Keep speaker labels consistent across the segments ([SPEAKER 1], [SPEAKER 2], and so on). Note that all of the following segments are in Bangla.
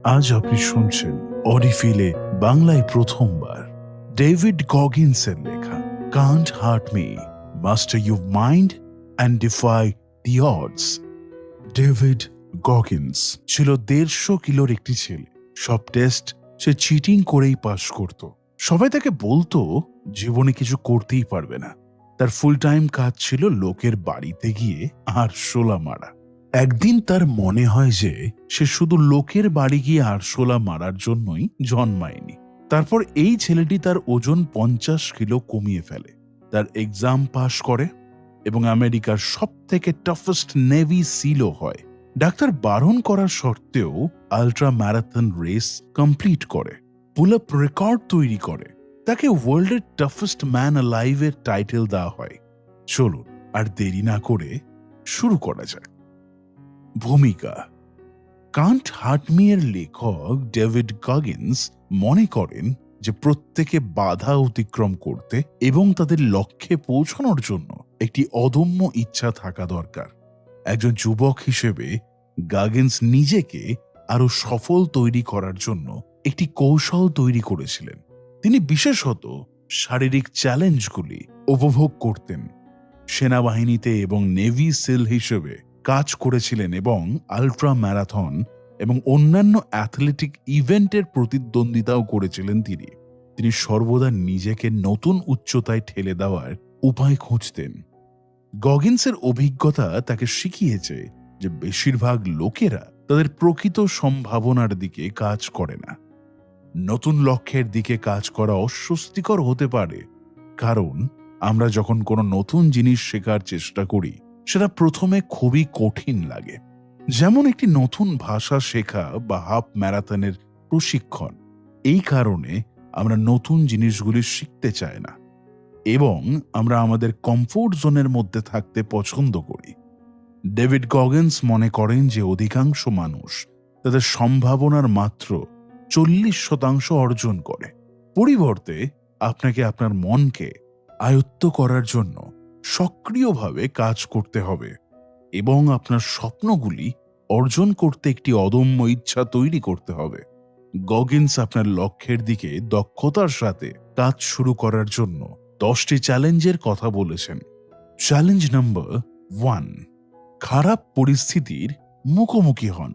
[SPEAKER 1] আজ আপনি শুনছেন অডিফিলে বাংলায় প্রথমবার ডেভিড গগিন্সের লেখা can't hurt me, master your mind and defy the odds. David Goggins ছিল 150 কিলোর একটি ছেলে। সব টেস্ট সে চিটিং করেই পাশ করত। সবাই তাকে বলতো জীবনে কিছু করতেই পারবে না। তার ফুল টাইম কাজ ছিল লোকের বাড়িতে গিয়ে আরশোলা মারা। একদিন তার মনে হয় যে সে শুধু লোকের বাড়ি গিয়ে আরশোলা মারার জন্যই জন্মায়নি। তারপর এই ছেলেটি তার ওজন 50 কিলো কমিয়ে ফেলে। তার এক্সাম পাশ করে এবং আমেরিকার সব থেকে টাফেস্ট নেভি সিলও হয়। ডাক্তার বারণ করার সত্ত্বেও আল্ট্রা ম্যারাথন রেস কমপ্লিট করে, পুল আপ রেকর্ড তৈরি করে। তাকে ওয়ার্ল্ডের টাফেস্ট ম্যান অ্যালাইভ এর টাইটেল দেওয়া হয়। চলুন আর দেরি না করে শুরু করা যাক। ভূমিকা। কান্ট হার্ট মি এর লেখক ডেভিড গগিন্স মনে করেন যে প্রত্যেকে বাধা অতিক্রম করতে এবং তাদের লক্ষ্যে পৌঁছানোর জন্য একটি অদম্য ইচ্ছা থাকা দরকার। একজন যুবক হিসেবে গগিন্স নিজেকে আরো সফল তৈরি করার জন্য একটি কৌশল তৈরি করেছিলেন। তিনি বিশেষত শারীরিক চ্যালেঞ্জগুলি উপভোগ করতেন। সেনাবাহিনীতে এবং নেভি সিল হিসেবে কাজ করেছিলেন এবং আল্ট্রা ম্যারাথন এবং অন্যান্য অ্যাথলেটিক ইভেন্টের প্রতিদ্বন্দ্বিতাও করেছিলেন। তিনি সর্বদা নিজেকে নতুন উচ্চতায় ঠেলে দেওয়ার উপায় খুঁজতেন। গগিন্সের অভিজ্ঞতা তাকে শিখিয়েছে যে বেশিরভাগ লোকেরা তাদের প্রকৃত সম্ভাবনার দিকে কাজ করে না। নতুন লক্ষ্যের দিকে কাজ করা অস্বস্তিকর হতে পারে, কারণ আমরা যখন কোনো নতুন জিনিস শেখার চেষ্টা করি সেটা প্রথমে খুবই কঠিন লাগে। যেমন একটি নতুন ভাষা শেখা বা হাফ ম্যারাথনের প্রশিক্ষণ। এই কারণে আমরা নতুন জিনিসগুলি শিখতে চাই না এবং আমরা আমাদের কমফোর্ট জোনের মধ্যে থাকতে পছন্দ করি। ডেভিড গগিন্স মনে করেন যে অধিকাংশ মানুষ তাদের সম্ভাবনার মাত্র 40% অর্জন করে। পরিবর্তে আপনাকে আপনার মনকে আয়ত্ত করার জন্য সক্রিয়ভাবে কাজ করতে হবে এবং আপনার স্বপ্নগুলি অর্জন করতে একটি অদম্য ইচ্ছা তৈরি করতে হবে। গগিন্স আপনার লক্ষ্যের দিকে দক্ষতার সাথে কাজ শুরু করার জন্য 10টি চ্যালেঞ্জের কথা বলেছেন। চ্যালেঞ্জ নাম্বার 1, খারাপ পরিস্থিতির মুখোমুখি হন।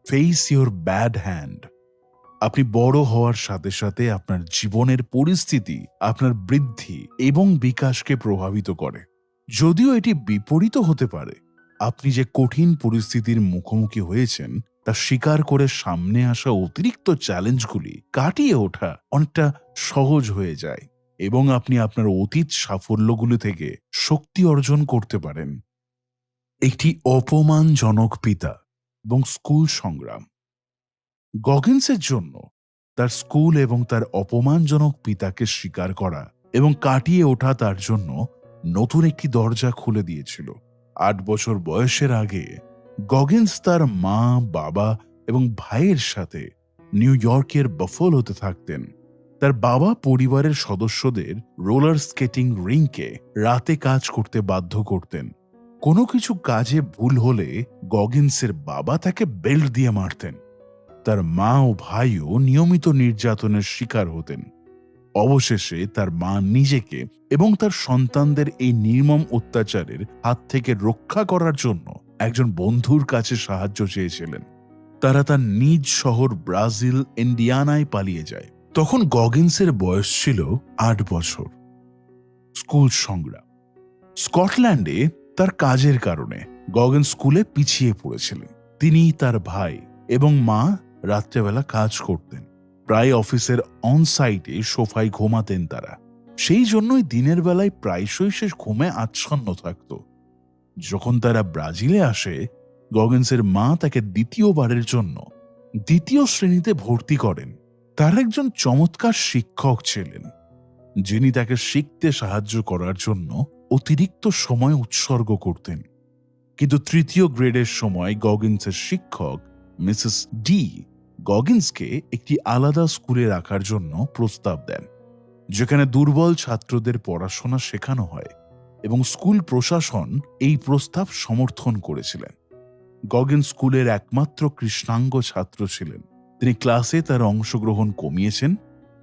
[SPEAKER 1] Face your bad hand. আপনি বড় হওয়ার সাথে সাথে আপনার জীবনের পরিস্থিতি আপনার বৃদ্ধি এবং বিকাশকে প্রভাবিত করে। যদিও এটি বিপরীত হতে পারে, আপনি যে কঠিন পরিস্থিতির মুখোমুখি হয়েছেন তা স্বীকার করে সামনে আসা অতিরিক্ত চ্যালেঞ্জগুলি কাটিয়ে ওঠা অনেকটা সহজ হয়ে যায় এবং আপনি আপনার অতীত সাফল্যগুলি থেকে শক্তি অর্জন করতে পারেন। একটি অপমানজনক পিতা এবং স্কুল সংগ্রাম। গগিন্সের জন্য তার স্কুল এবং তার অপমানজনক পিতাকে স্বীকার করা এবং কাটিয়ে ওঠা তার জন্য নতুন একটি দরজা খুলে দিয়েছিল। 8 বছর বয়সের আগে গগিন্স তার মা, বাবা এবং ভাইয়ের সাথে নিউ ইয়র্কের বাফালোতে থাকতেন। তার বাবা পরিবারের সদস্যদের রোলার স্কেটিং রিংকে রাতে কাজ করতে বাধ্য করতেন। কোনো কিছু কাজে ভুল হলে গগিন্সের বাবা তাকে বেল্ট দিয়ে মারতেন। তার মা ও ভাইও নিয়মিত নির্যাতনের শিকার হতেন। অবশেষে তার মা নিজেকে এবং তার সন্তানদের এই নির্মম অত্যাচারের হাত থেকে রক্ষা করার জন্য একজন বন্ধুর কাছে সাহায্য চেয়েছিলেন। তারা তার নিজ শহর ব্রাজিল ইন্ডিয়ানায় পালিয়ে যায়। তখন গগিন্সের বয়স ছিল 8 বছর। স্কুল সংগ্রাম। স্কটল্যান্ডে তার কাজের কারণে গগিন্স স্কুলে পিছিয়ে পড়েছিলেন। তিনি, তার ভাই এবং মা রাত্রেবেলা কাজ করতেন। প্রায় অফিসের অনসাইটে সোফায় ঘুমাতেন তারা। সেই জন্যই দিনের বেলায় প্রায়শই সে ঘুমে আচ্ছন্ন থাকত। যখন তারা ব্রাজিলে আসে, গগিন্সের মা তাকে দ্বিতীয়বারের জন্য 2য় শ্রেণীতে ভর্তি করেন। তার একজন চমৎকার শিক্ষক ছিলেন, যিনি তাকে শিখতে সাহায্য করার জন্য অতিরিক্ত সময় উৎসর্গ করতেন। কিন্তু 3য় গ্রেডের সময় গগিন্সের শিক্ষক মিসেস ডি গগিন্সকে একটি আলাদা স্কুলে রাখার জন্য প্রস্তাব দেন, যেখানে দুর্বল ছাত্রদের পড়াশোনা শেখানো হয়, এবং স্কুল প্রশাসন এই প্রস্তাব সমর্থন করেছিলেন। গগিন্স স্কুলের একমাত্র কৃষ্ণাঙ্গ ছাত্র ছিলেন। তিনি ক্লাসে তার অংশগ্রহণ কমিয়েছেন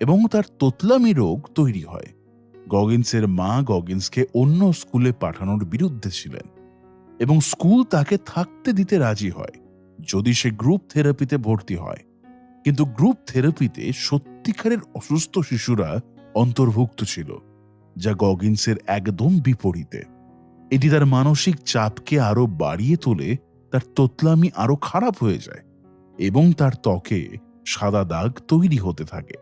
[SPEAKER 1] এবং তার তোতলামি রোগ তৈরি হয়। গগিন্সের মা গগিন্সকে অন্য স্কুলে পাঠানোর বিরুদ্ধে ছিলেন এবং স্কুল তাকে থাকতে দিতে রাজি হয় যদি সে গ্রুপ থেরাপিতে ভর্তি হয়। কিন্তু গ্রুপ থেরাপিতে সত্যিকারের অসুস্থ শিশুরা অন্তর্ভুক্ত ছিল, যা গগিন্সের একদম বিপরীতে। এটি তার মানসিক চাপকে আরো বাড়িয়ে তোলে, তার তোতলামি আরো খারাপ হয়ে যায় এবং তার ত্বকে সাদা দাগ তৈরি হতে থাকে।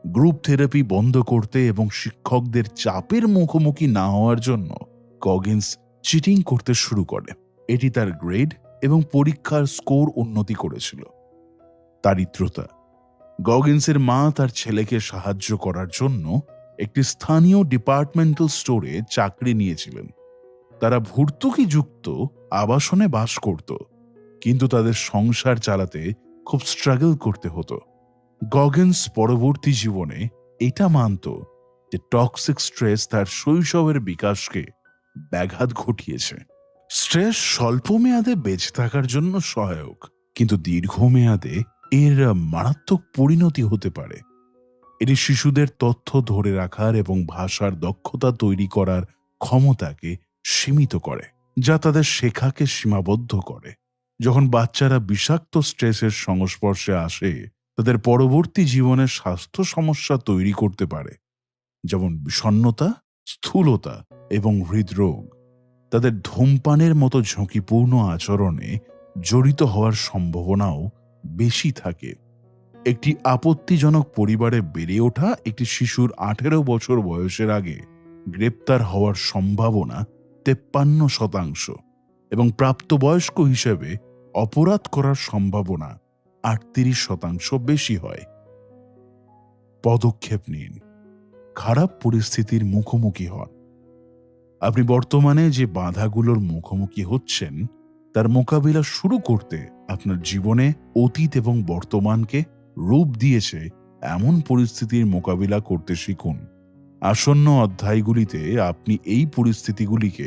[SPEAKER 1] গ্রুপ থেরাপি বন্ধ করতে এবং শিক্ষকদের চাপের মুখোমুখি না হওয়ার জন্য গগিন্স চিটিং করতে শুরু করে। এটি তার গ্রেড এবং পরীক্ষার স্কোর উন্নতি করেছিল। দারিদ্রতা। গগিন্সের মা তার ছেলেকে সাহায্য করার জন্য একটি স্থানীয় ডিপার্টমেন্টাল স্টোরে চাকরি নিয়েছিলেন। তারা ভর্তুকিযুক্ত আবাসনে বাস করত, কিন্তু তাদের সংসার চালাতে খুব স্ট্রাগল করতে হতো। গগিন্স পরবর্তী জীবনে এটা মানত যে টক্সিক স্ট্রেস তার শৈশবের বিকাশকে ব্যাঘাত ঘটিয়েছে। স্ট্রেস স্বল্প মেয়াদে বেঁচে থাকার জন্য সহায়ক, কিন্তু দীর্ঘমেয়াদে এর মারাত্মক পরিণতি হতে পারে। এটি শিশুদের তথ্য ধরে রাখার এবং ভাষার দক্ষতা তৈরি করার ক্ষমতাকে সীমিত করে, যা তাদের শেখাকে সীমাবদ্ধ করে। যখন বাচ্চারা বিষাক্ত স্ট্রেসের সংস্পর্শে আসে, তাদের পরবর্তী জীবনে স্বাস্থ্য সমস্যা তৈরি করতে পারে, যেমন বিষণ্ণতা, স্থূলতা এবং হৃদরোগ। তাদের ধূমপানের মতো ঝুঁকিপূর্ণ আচরণে জড়িত হওয়ার সম্ভাবনাও বেশি থাকে। একটি আপত্তিজনক পরিবারে বেড়ে ওঠা একটি শিশুর 18 বছর বয়সের আগে গ্রেপ্তার হওয়ার সম্ভাবনা 53% এবং প্রাপ্তবয়স্ক হিসেবে অপরাধ করার সম্ভাবনা 38% বেশি হয়। পদক্ষেপ নিন। খারাপ পরিস্থিতির মুখোমুখি হন। আপনি বর্তমানে যে বাধাগুলোর মুখোমুখি হচ্ছেন তার মোকাবিলা শুরু করতে আপনার জীবনে অতীত এবং বর্তমানকে রূপ দিয়েছে এমন পরিস্থিতির মোকাবিলা করতে শিখুন। আসন্ন অধ্যায়গুলিতে আপনি এই পরিস্থিতিগুলিকে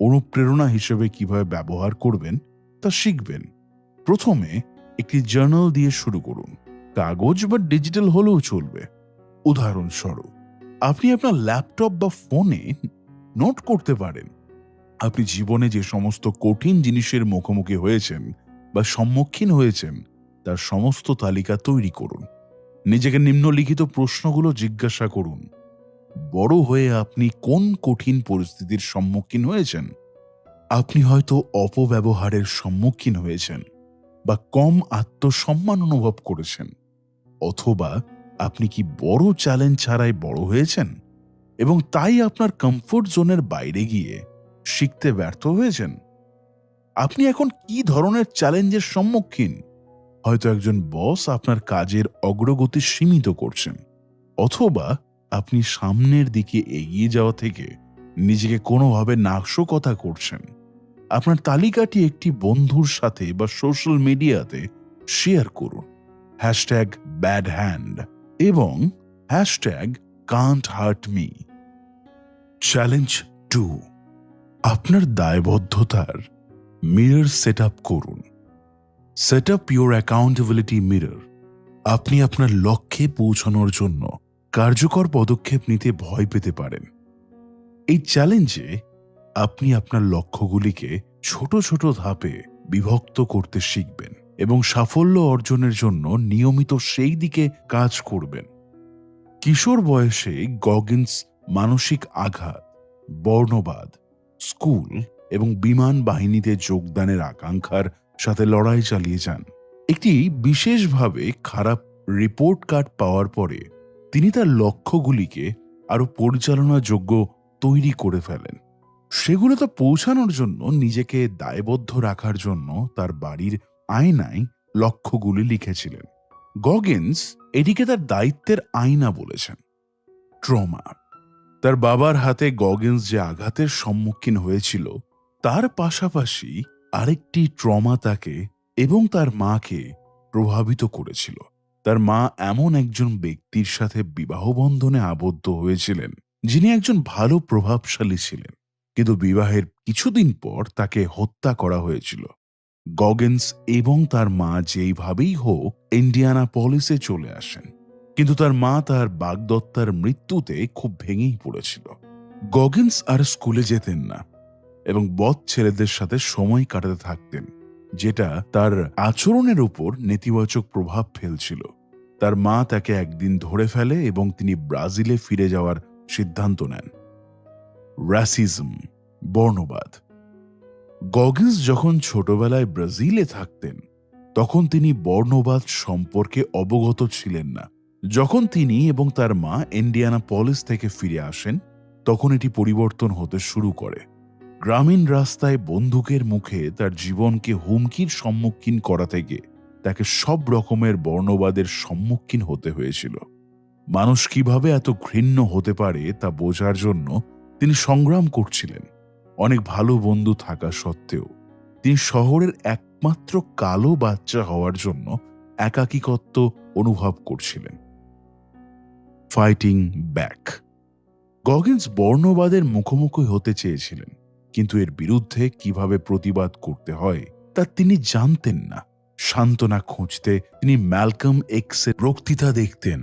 [SPEAKER 1] অনুপ্রেরণা হিসেবে কিভাবে ব্যবহার করবেন তা শিখবেন। প্রথমে একটি জার্নাল দিয়ে শুরু করুন। কাগজ বা ডিজিটাল হলেও চলবে। উদাহরণস্বরূপ, আপনি আপনার ল্যাপটপ বা ফোনে নোট করতে পারেন। আপনি জীবনে যে সমস্ত কঠিন জিনিসের মুখোমুখি হয়েছেন বা সম্মুখীন হয়েছেন তার সমস্ত তালিকা তৈরি করুন। নিজেকে নিম্নলিখিত প্রশ্নগুলো জিজ্ঞাসা করুন। বড় হয়ে আপনি কোন কঠিন পরিস্থিতির সম্মুখীন হয়েছেন? আপনি হয়তো অপব্যবহারের সম্মুখীন হয়েছেন বা কম আত্মসম্মান অনুভব করেছেন, অথবা আপনি কি বড় চ্যালেঞ্জ ছাড়াই বড় হয়েছেন এবং তাই আপনার কমফোর্ট জোনের বাইরে গিয়ে শিখতে ব্যর্থ হয়েছেন? আপনি এখন কি ধরনের চ্যালেঞ্জের সম্মুখীন? হয়তো একজন বস আপনার কাজের অগ্রগতি সীমিত করছেন, অথবা আপনি সামনের দিকে এগিয়ে যাওয়া থেকে নিজেকে কোনোভাবে নাশকতা করছেন। আপনার তালিকাটি একটি বন্ধুর সাথে বা সোশ্যাল মিডিয়াতে শেয়ার করুন। #BadHand এবং #Can'tHurtMe। চ্যালেঞ্জ 2, আপনার দায়বদ্ধতার মিরর সেট আপ করুন। Set up your accountability mirror. আপনি আপনার লক্ষ্যে পৌঁছানোর জন্য কার্যকর পদক্ষেপ নিতে ভয় পেতে পারেন। এই চ্যালেঞ্জে আপনি আপনার লক্ষ্যগুলিকে ছোট ছোট ধাপে বিভক্ত করতে শিখবেন এবং সাফল্য অর্জনের জন্য নিয়মিত সেই দিকে কাজ করবেন। কিশোর বয়সে গগিন্স মানসিক আঘাত, বর্ণবাদ, স্কুল এবং বিমান বাহিনীতে যোগদানের আকাঙ্ক্ষার সাথে লড়াই চালিয়ে যান। একটি বিশেষভাবে খারাপ রিপোর্ট কার্ড পাওয়ার পরে তিনি তার লক্ষ্যগুলিকে আরো পরিচালনাযোগ্য তৈরি করে ফেলেন। সেগুলোতে পৌঁছানোর জন্য নিজেকে দায়বদ্ধ রাখার জন্য তার বাড়ির আয়নায় লক্ষ্যগুলি লিখেছিলেন। গগিন্স এটিকে তার দায়িত্বের আয়না বলেছেন। ট্রমা। তার বাবার হাতে গগিন্স যে আঘাতের সম্মুখীন হয়েছিল তার পাশাপাশি আরেকটি ট্রমা তাকে এবং তার মাকে প্রভাবিত করেছিল। তার মা এমন একজন ব্যক্তির সাথে বিবাহ বন্ধনে আবদ্ধ হয়েছিলেন যিনি একজন ভালো প্রভাবশালী ছিলেন, কিন্তু বিবাহের কিছুদিন পর তাকে হত্যা করা হয়েছিল। গগিন্স এবং তার মা যেইভাবেই হোক ইন্ডিয়ানাপলিসে চলে আসেন, কিন্তু তার মা তার বাগদত্তার মৃত্যুতে খুব ভেঙেই পড়েছিল। গগিন্স আর স্কুলে যেতেন না এবং বদ ছেলেদের সাথে সময় কাটাতে থাকতেন, যেটা তার আচরণের উপর নেতিবাচক প্রভাব ফেলছিল। তার মা তাকে একদিন ধরে ফেলে এবং তিনি ব্রাজিলে ফিরে যাওয়ার সিদ্ধান্ত নেন। রাসিজম, বর্ণবাদ। গগিন্স যখন ছোটবেলায় ব্রাজিলে থাকতেন তখন তিনি বর্ণবাদ সম্পর্কে অবগত ছিলেন না। যখন তিনি এবং তার মা ইন্ডিয়ানাপলিস থেকে ফিরে আসেন তখন এটি পরিবর্তন হতে শুরু করে। গ্রামীণ রাস্তায় বন্দুকের মুখে তার জীবনকে হুমকির সম্মুখীন করা থেকে তাকে সব রকমের বর্ণবাদের সম্মুখীন হতে হয়েছিল। মানুষ কিভাবে এত ঘৃণ্য হতে পারে তা বোঝার জন্য তিনি সংগ্রাম করছিলেন। অনেক ভালো বন্ধু থাকা সত্ত্বেও তিনি শহরের একমাত্র কালো বাচ্চা হওয়ার জন্য একাকিত্ব অনুভব করছিলেন। Fighting back. গগিন্স বর্ণবাদের মুখোমুখি হতে চেয়েছিলেন, কিন্তু এর বিরুদ্ধে কিভাবে প্রতিবাদ করতে হয় তা তিনি জানতেন না। সান্ত্বনা খুঁজতে তিনি ম্যালকম এক্সের বক্তৃতা দেখতেন।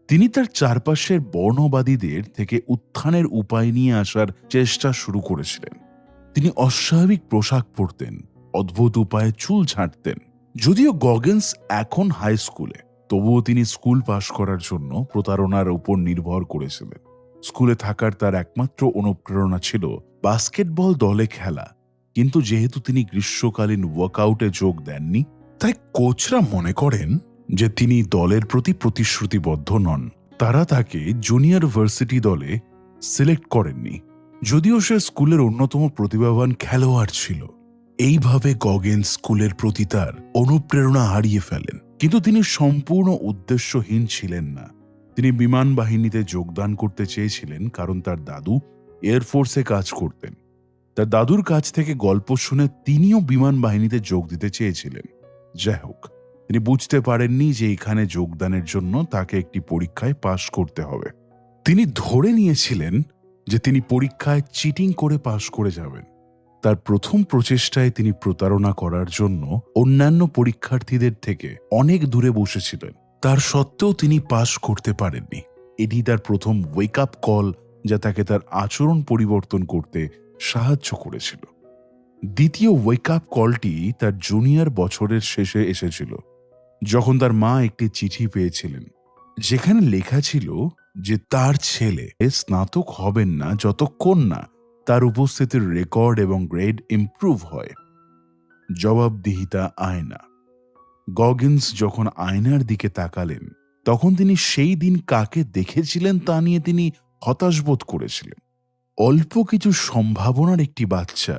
[SPEAKER 1] তিনি তার চারপাশের বর্ণবাদীদের থেকে উত্থানের উপায় নিয়ে আসার চেষ্টা শুরু করেছিলেন। তিনি অস্বাভাবিক পোশাক পরতেন, অদ্ভুত উপায়ে চুল ছাঁটতেন। যদিও গগিন্স এখন হাই স্কুলে, তবুও তিনি স্কুল পাশ করার জন্য প্রতারণার উপর নির্ভর করেছিলেন। স্কুলে থাকার তার একমাত্র অনুপ্রেরণা ছিল বাস্কেটবল দলে খেলা, কিন্তু যেহেতু তিনি গ্রীষ্মকালীন ওয়ার্কআউটে যোগ দেননি, তাই কোচরা মনে করেন যে তিনি দলের প্রতি প্রতিশ্রুতিবদ্ধ নন। তারা তাকে জুনিয়র ভার্সিটি দলে সিলেক্ট করেননি, যদিও সে স্কুলের অন্যতম প্রতিভাবান খেলোয়াড় ছিল। এইভাবে গগিন্স স্কুলের প্রতি তার অনুপ্রেরণা হারিয়ে ফেলেন। কিন্তু তিনি সম্পূর্ণ উদ্দেশ্যহীন ছিলেন না। তিনি বিমান বাহিনীতে যোগদান করতে চেয়েছিলেন কারণ তার দাদু এয়ারফোর্সে কাজ করতেন। তার দাদুর কাছ থেকে গল্প শুনে তিনিও বিমান বাহিনীতে যোগ দিতে চেয়েছিলেন। যাই হোক, তিনি বুঝতে পারেননি যে এখানে যোগদানের জন্য তাকে একটি পরীক্ষায় পাশ করতে হবে। তিনি ধরে নিয়েছিলেন যে তিনি পরীক্ষায় চিটিং করে পাশ করে যাবেন। তার প্রথম প্রচেষ্টায় তিনি প্রতারণা করার জন্য অন্যান্য পরীক্ষার্থীদের থেকে অনেক দূরে বসেছিলেন। তার সত্ত্বেও তিনি পাশ করতে পারেননি। এটি তার প্রথম ওয়েক আপ কল, যা তাকে তার আচরণ পরিবর্তন করতে সাহায্য করেছিল। দ্বিতীয় ওয়েক আপ কলটি তার জুনিয়র বছরের শেষে এসেছিল, যখন তার মা একটি চিঠি পেয়েছিলেন যেখানে লেখা ছিল যে তার ছেলে স্নাতক হবেন না যতক্ষণ না তার উপস্থিতির রেকর্ড এবং গ্রেড ইমপ্রুভ হয়। জবাবদিহিতা আয়না। গগিন্স যখন আয়নার দিকে তাকালেন তখন তিনি সেই দিন কাকে দেখেছিলেন তা নিয়ে তিনি হতাশ বোধ করেছিলেন। অল্প কিছু সম্ভাবনার একটি বাচ্চা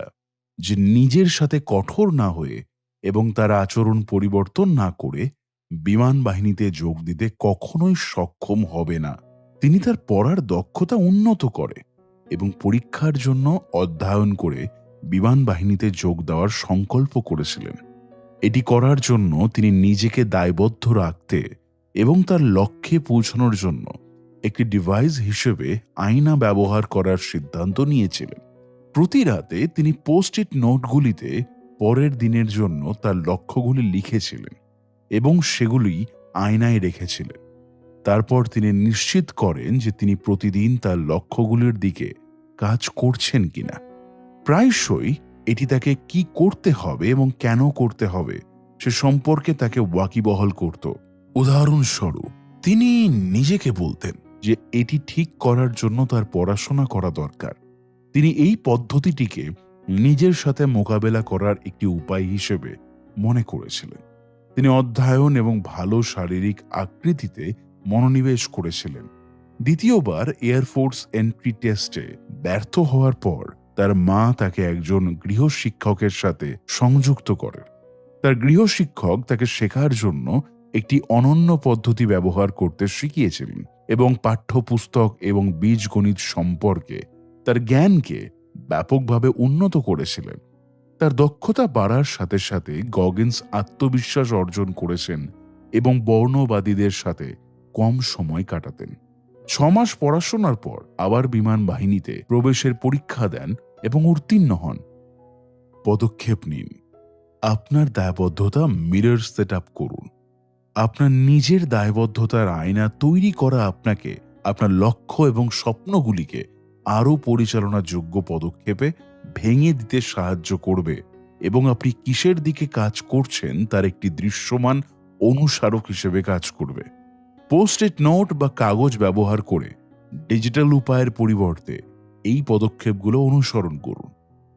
[SPEAKER 1] যে নিজের সাথে কঠোর না হয়ে এবং তার আচরণ পরিবর্তন না করে বিমান বাহিনীতে যোগ দিতে কখনোই সক্ষম হবে না। তিনি তার পড়ার দক্ষতা উন্নত করে এবং পরীক্ষার জন্য অধ্যয়ন করে বিমান বাহিনীতে যোগ দেওয়ার সংকল্প করেছিলেন। এটি করার জন্য তিনি নিজেকে দায়বদ্ধ রাখতে এবং তার লক্ষ্যে পৌঁছানোর জন্য একটি ডিভাইস হিসেবে আয়না ব্যবহার করার সিদ্ধান্ত নিয়েছিলেন। প্রতি রাতে তিনি পোস্ট ইট নোটগুলিতে পরের দিনের জন্য তার লক্ষ্যগুলি লিখেছিলেন এবং সেগুলি আয়নায় রেখেছিলেন। তারপর তিনি নিশ্চিত করেন যে তিনি প্রতিদিন তার লক্ষ্যগুলির দিকে কাজ করছেন কিনা। প্রায়শই এটি তাকে কি করতে হবে এবং কেন করতে হবে সে সম্পর্কে তাকে ওয়াকিবহাল করত। উদাহরণস্বরূপ, তিনি নিজেকে বলতেন যে এটি ঠিক করার জন্য তার পড়াশোনা করা দরকার। তিনি এই পদ্ধতিটিকে নিজের সাথে মোকাবেলা করার একটি উপায় হিসেবে মনে করেছিলেন। তিনি অধ্যয়ন এবং ভালো শারীরিক আকৃতিতে মনোনিবেশ করেছিলেন। দ্বিতীয়বার এয়ারফোর্স এন্ট্রি টেস্টে ব্যর্থ হওয়ার পর তার মা তাকে একজন গৃহশিক্ষকের সাথে সংযুক্ত করেন। তার গৃহশিক্ষক তাকে শেখার জন্য একটি অনন্য পদ্ধতি ব্যবহার করতে শিখিয়েছিলেন এবং পাঠ্যপুস্তক এবং বীজগণিত সম্পর্কে তার জ্ঞানকে ব্যাপকভাবে উন্নত করেছিলেন। তার দক্ষতা বাড়ার সাথে সাথে গগিন্স আত্মবিশ্বাস অর্জন করেছেন এবং বর্ণবাদীদের সাথে কম সময় কাটাতেন। 6 মাস পড়াশোনার পর আবার বিমান বাহিনীতে প্রবেশের পরীক্ষা দেন এবং উত্তীর্ণ হন। পদক্ষেপ নিন। আপনার দায়বদ্ধতা মিরর সেট আপ করুন। আপনার নিজের দায়বদ্ধতার আয়না তৈরি করা আপনাকে আপনার লক্ষ্য এবং স্বপ্নগুলিকে আরও পরিচালনাযোগ্য পদক্ষেপে ভেঙে দিতে সাহায্য করবে এবং আপনি কিসের দিকে কাজ করছেন তার একটি দৃশ্যমান অনুস্মারক হিসেবে কাজ করবে। পোস্ট-ইট নোট বা কাগজ ব্যবহার করে ডিজিটাল উপায়ের পরিবর্তে এই পদক্ষেপগুলো অনুসরণ করুন।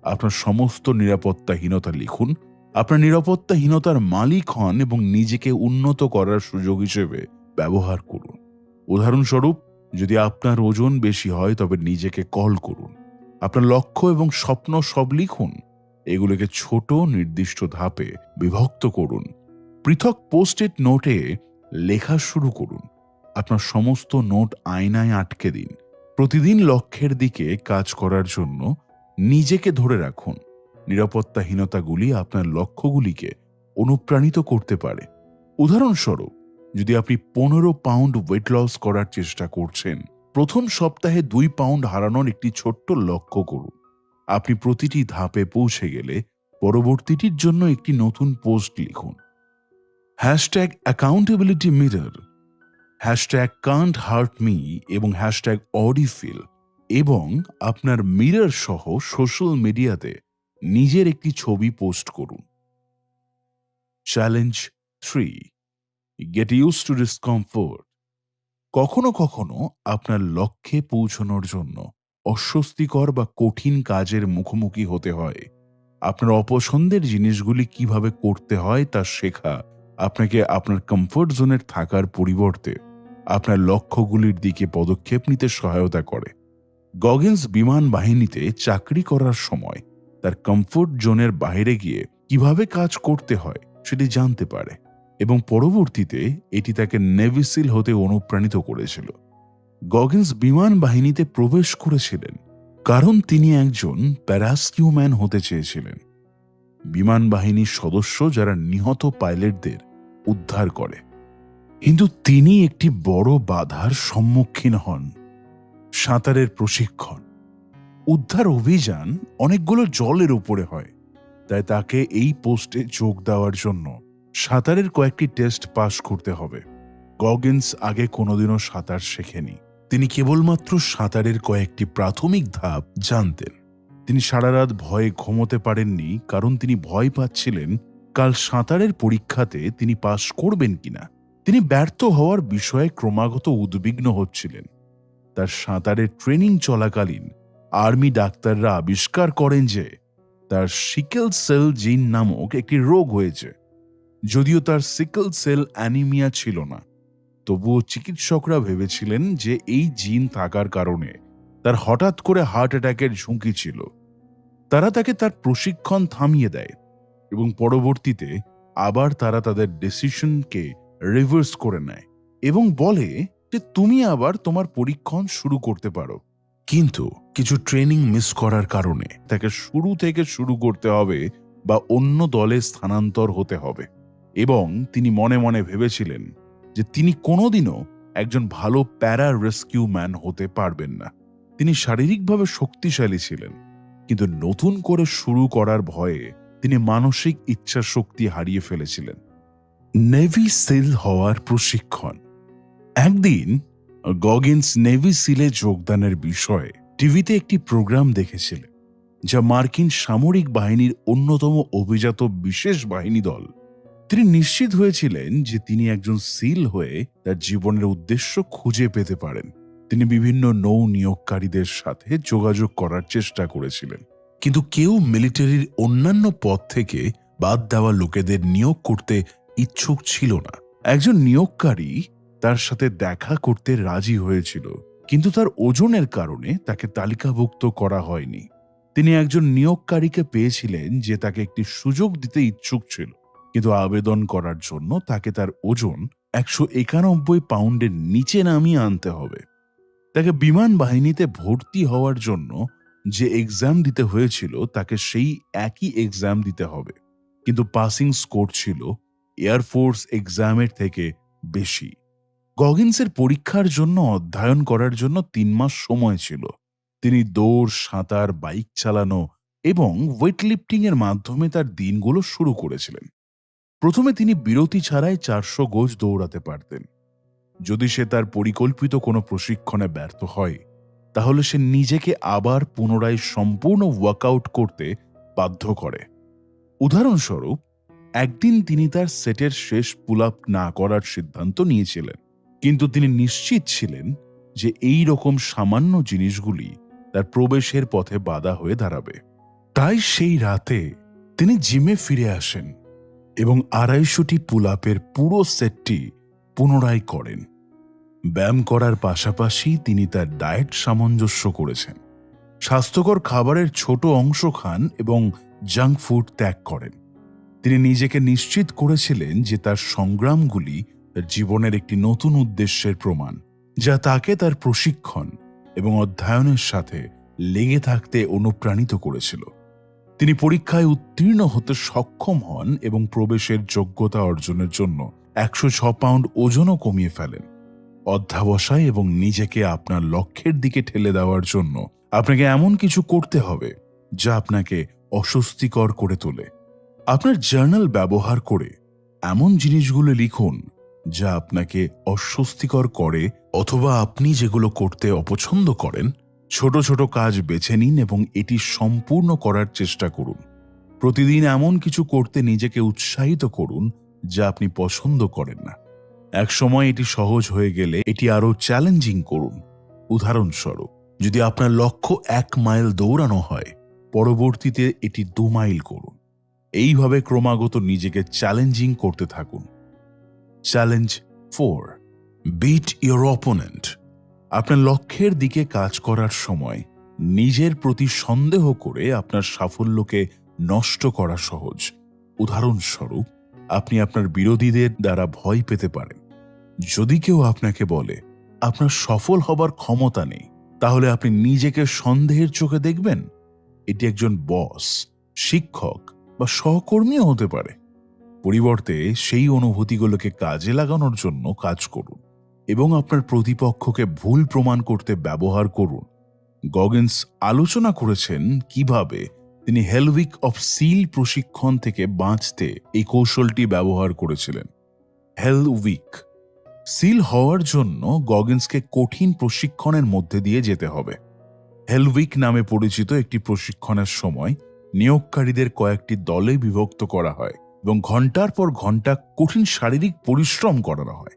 [SPEAKER 1] আপনার সমস্ত নিরাপত্তাহীনতা লিখুন। আপনার নিরাপত্তাহীনতার মালিক হন এবং নিজেকে উন্নত করার সুযোগ হিসেবে ব্যবহার করুন। উদাহরণস্বরূপ, যদি আপনার ওজন বেশি হয় তবে নিজেকে কল করুন। আপনার লক্ষ্য এবং স্বপ্ন সব লিখুন। এগুলোকে ছোট নির্দিষ্ট ধাপে বিভক্ত করুন। পৃথক পোস্ট-ইট নোটে লেখা শুরু করুন। আপনার সমস্ত নোট আয়নায় আটকে দিন। প্রতিদিন লক্ষ্যের দিকে কাজ করার জন্য নিজেকে ধরে রাখুন। নিরাপত্তাহীনতাগুলি আপনার লক্ষ্যগুলিকে অনুপ্রাণিত করতে পারে। উদাহরণস্বরূপ, যদি আপনি 15 পাউন্ড ওয়েট লস করার চেষ্টা করছেন, প্রথম সপ্তাহে 2 পাউন্ড হারানোর একটি ছোট্ট লক্ষ্য করুন। আপনি প্রতিটি ধাপে পৌঁছে গেলে পরবর্তীটির জন্য একটি নতুন পোস্ট লিখুন। Hashtag accountability mirror, hashtag can't hurt me এবং হ্যাশট্যাগ অডিফিল এবং আপনার মিরর সহ সোশ্যাল মিডিয়াতে নিজের একটি ছবি পোস্ট করুন। Challenge 3, get used to discomfort. কখনো কখনো আপনার লক্ষ্যে পৌঁছানোর জন্য অস্বস্তিকর বা কঠিন কাজের মুখোমুখি হতে হয়। আপনার অপছন্দের জিনিসগুলি কিভাবে করতে হয় তা শেখা আপনাকে আপনার কমফোর্ট জোনের থাকার পরিবর্তে আপনার লক্ষ্যগুলির দিকে পদক্ষেপ নিতে সহায়তা করে। গগিন্স বিমান বাহিনীতে চাকরি করার সময় তার কমফোর্ট জোনের বাইরে গিয়ে কিভাবে কাজ করতে হয় সেটি জানতে পারে এবং পরবর্তীতে এটি তাকে নেভি সিল হতে অনুপ্রাণিত করেছিল। গগিন্স বিমান বাহিনীতে প্রবেশ করেছিলেন কারণ তিনি একজন প্যারাস্কিউম্যান হতে চেয়েছিলেন, বিমান বাহিনীর সদস্য যারা নিহত পাইলটদের উদ্ধার করে। কিন্তু তিনি একটি বড় বাধার সম্মুখীন হন, সাঁতারের প্রশিক্ষণ। উদ্ধার অভিযান অনেকগুলো জলের উপরে হয়, তাই তাকে এই পোস্টে যোগ দেওয়ার জন্য সাঁতারের কয়েকটি টেস্ট পাস করতে হবে। গগিন্স আগে কোনোদিনও সাঁতার শেখেনি। তিনি কেবলমাত্র সাঁতারের কয়েকটি প্রাথমিক ধাপ জানতেন। তিনি সারা রাত ভয়ে ঘুমোতে পারেননি কারণ তিনি ভয় পাচ্ছিলেন কাল সাঁতারের পরীক্ষাতে তিনি পাস করবেন কিনা। তিনি ব্যর্থ হওয়ার বিষয়ে ক্রমাগত উদ্বিগ্ন হচ্ছিলেন। তার সাঁতারের ট্রেনিং চলাকালীন আর্মি ডাক্তাররা আবিষ্কার করেন যে তার সিকেল সেল জিন নামক একটি রোগ হয়েছে। যদিও তার সিকেল সেল অ্যানিমিয়া ছিল না, তবুও চিকিৎসকরা ভেবেছিলেন যে এই জিন থাকার কারণে তার হঠাৎ করে হার্ট অ্যাটাকের ঝুঁকি ছিল। তারা তাকে তার প্রশিক্ষণ থামিয়ে দেয় এবং পরবর্তীতে আবার তারা তাদের ডিসিশনকে রিভার্স করে নেয় এবং বলে যে তুমি আবার তোমার পরীক্ষণ শুরু করতে পারো। কিন্তু কিছু ট্রেনিং মিস করার কারণে তাকে শুরু থেকে শুরু করতে হবে বা অন্য দলে স্থানান্তর হতে হবে এবং তিনি মনে মনে ভেবেছিলেন যে তিনি কোনোদিনও একজন ভালো প্যারা রেস্কিউ ম্যান হতে পারবেন না। তিনি শারীরিকভাবে শক্তিশালী ছিলেন, কিন্তু নতুন করে শুরু করার ভয়ে তিনি মানসিক ইচ্ছা শক্তি হারিয়ে ফেলেছিলেন। নেভি সিল হওয়ার প্রশিক্ষণ। একদিন গগিন্স নেভি সিলে যোগদানের বিষয়ে টিভিতে একটি প্রোগ্রাম দেখেছিলেন, যা মার্কিন সামরিক বাহিনীর অন্যতম অভিজাত বিশেষ বাহিনী দল। তিনি নিশ্চিত হয়েছিলেন যে তিনি একজন সিল হয়ে তার জীবনের উদ্দেশ্য খুঁজে পেতে পারেন। তিনি বিভিন্ন নৌ নিয়োগকারীদের সাথে যোগাযোগ করার চেষ্টা করেছিলেন, কিন্তু কেউ মিলিটারির অন্যান্য পদ থেকে বাদ দেওয়া লোকেদের নিয়োগ করতে ইচ্ছুক ছিল না। একজন নিয়োগকারী তার সাথে দেখা করতে রাজি হয়েছিল, কিন্তু তার ওজনের কারণে তাকে তালিকাভুক্ত করা হয়নি। তিনি একজন নিয়োগকারীকে পেয়েছিলেন যে তাকে একটি সুযোগ দিতে ইচ্ছুক ছিল, কিন্তু আবেদন করার জন্য তাকে তার ওজন 191 পাউন্ডের নিচে নামিয়ে আনতে হবে। তাকে বিমান বাহিনীতে ভর্তি হওয়ার জন্য যে এক্সাম দিতে হয়েছিল তাকে সেই একই এক্সাম দিতে হবে, কিন্তু পাসিং স্কোর ছিল এয়ারফোর্স এক্সামের থেকে বেশি। গগিন্সের পরীক্ষার জন্য অধ্যয়ন করার জন্য 3 মাস সময় ছিল। তিনি দৌড়, সাঁতার, বাইক চালানো এবং ওয়েটলিফটিং এর মাধ্যমে তার দিনগুলো শুরু করেছিলেন। প্রথমে তিনি বিরতি ছাড়াই 400 গজ দৌড়াতে পারতেন। যদি সে তার পরিকল্পিত কোনো প্রশিক্ষণে ব্যর্থ হয়, তাহলে সে নিজেকে আবার পুনরায় সম্পূর্ণ ওয়ার্কআউট করতে বাধ্য করে। উদাহরণস্বরূপ, একদিন তিনি তার সেটের শেষ পুল আপ না করার সিদ্ধান্ত নিয়েছিলেন, কিন্তু তিনি নিশ্চিত ছিলেন যে এই রকম সামান্য জিনিসগুলি তার প্রবেশের পথে বাধা হয়ে দাঁড়াবে। তাই সেই রাতে তিনি জিমে ফিরে আসেন এবং 250টি পুল আপের পুরো সেটটি পুনরায় করেন। ব্যায়াম করার পাশাপাশি তিনি তার ডায়েট সামঞ্জস্য করেছেন। স্বাস্থ্যকর খাবারের ছোট অংশ খান এবং জাঙ্ক ফুড ত্যাগ করেন। তিনি নিজেকে নিশ্চিত করেছিলেন যে তার সংগ্রামগুলি তার জীবনের একটি নতুন উদ্দেশ্যের প্রমাণ, যা তাকে তার প্রশিক্ষণ এবং অধ্যয়নের সাথে লেগে থাকতে অনুপ্রাণিত করেছিল। তিনি পরীক্ষায় উত্তীর্ণ হতে সক্ষম হন এবং প্রবেশের যোগ্যতা অর্জনের জন্য 106 পাউন্ড ওজনও কমিয়ে ফেলেন। অধ্যাবসায় এবং নিজেকে আপনার লক্ষ্যের দিকে ঠেলে দেওয়ার জন্য আপনাকে এমন কিছু করতে হবে যা আপনাকে অস্বস্তিকর করে তোলে। আপনার জার্নাল ব্যবহার করে এমন জিনিসগুলো লিখুন যা আপনাকে অস্বস্তিকর করে অথবা আপনি যেগুলো করতে অপছন্দ করেন। ছোট ছোট কাজ বেছে নিন এবং এটি সম্পূর্ণ করার চেষ্টা করুন। প্রতিদিন এমন কিছু করতে নিজেকে উৎসাহিত করুন যা আপনি পছন্দ করেন না। এক সময় এটি সহজ হয়ে গেলে এটি আরও চ্যালেঞ্জিং করুন। উদাহরণস্বরূপ, যদি আপনার লক্ষ্য 1 মাইল দৌড়ানো হয়, পরবর্তীতে এটি 2 মাইল করুন। এইভাবে ক্রমাগত নিজেকে চ্যালেঞ্জিং করতে থাকুন। Challenge 4, beat your opponent. আপনার লক্ষ্যের দিকে কাজ করার সময় নিজের প্রতি সন্দেহ করে আপনার সাফল্যকে নষ্ট করা সহজ। উদাহরণস্বরূপ, আপনি আপনার বিরোধীদের দ্বারা ভয় পেতে পারেন। যদি কেউ আপনাকে বলে আপনার সফল হবার ক্ষমতা নেই, তাহলে আপনি নিজেকে সন্দেহের চোখে দেখবেন। এটি একজন বস, শিক্ষক বা সহকর্মীও হতে পারে। পরিবর্তে সেই অনুভূতিগুলোকে কাজে লাগানোর জন্য কাজ করুন এবং আপনার প্রতিপক্ষকে ভুল প্রমাণ করতে ব্যবহার করুন। গগিন্স আলোচনা করেছেন কিভাবে তিনি হেলউইক অফ সিল প্রশিক্ষণ থেকে বাঁচতে এই কৌশলটি ব্যবহার করেছিলেন। হেলউইক সিল হওয়ার জন্য গগিন্সকে কঠিন প্রশিক্ষণের মধ্যে দিয়ে যেতে হবে। হেলউইক নামে পরিচিত একটি প্রশিক্ষণের সময় নিয়োগকারীদের কয়েকটি দলে বিভক্ত করা হয় এবং ঘন্টার পর ঘন্টা কঠিন শারীরিক পরিশ্রম করানো হয়,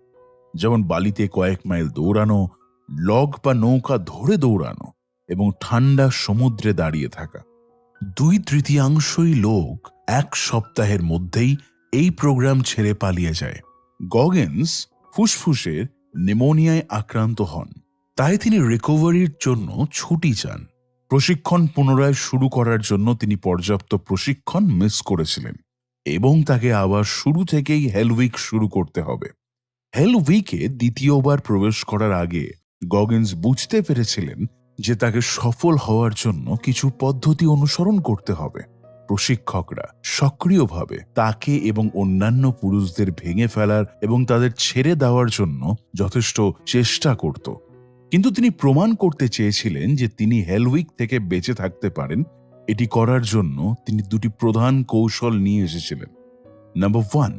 [SPEAKER 1] যেমন বালিতে কয়েক মাইল দৌড়ানো, লগ বা নৌকা ধরে দৌড়ানো এবং ঠান্ডা সমুদ্রে দাঁড়িয়ে থাকা। 2/3 লোক 1 সপ্তাহের মধ্যেই এই প্রোগ্রাম ছেড়ে পালিয়ে যায়। গগিন্স ফুসফুসের নিউমোনিয়ায় আক্রান্ত হন, তাই তিনি রিকভারির জন্য ছুটি চান। প্রশিক্ষণ পুনরায় শুরু করার জন্য তিনি পর্যাপ্ত প্রশিক্ষণ মিস করেছিলেন এবং তাকে আবার শুরু থেকেই হেলউইক শুরু করতে হবে। হেলউইকে দ্বিতীয়বার প্রবেশ করার আগে গগিন্স বুঝতে পেরেছিলেন যে তাকে সফল হওয়ার জন্য কিছু পদ্ধতি অনুসরণ করতে হবে। প্রশিক্ষকরা সক্রিয়ভাবে তাকে এবং অন্যান্য পুরুষদের ভেঙে ফেলার এবং তাদের ছেড়ে দেওয়ার জন্য যথেষ্ট চেষ্টা করত, কিন্তু তিনি প্রমাণ করতে চেয়েছিলেন যে তিনি হেলউইক থেকে বেঁচে থাকতে পারেন। এটি করার জন্য তিনি 2টি প্রধান কৌশল নিয়ে এসেছিলেন। নাম্বার 1,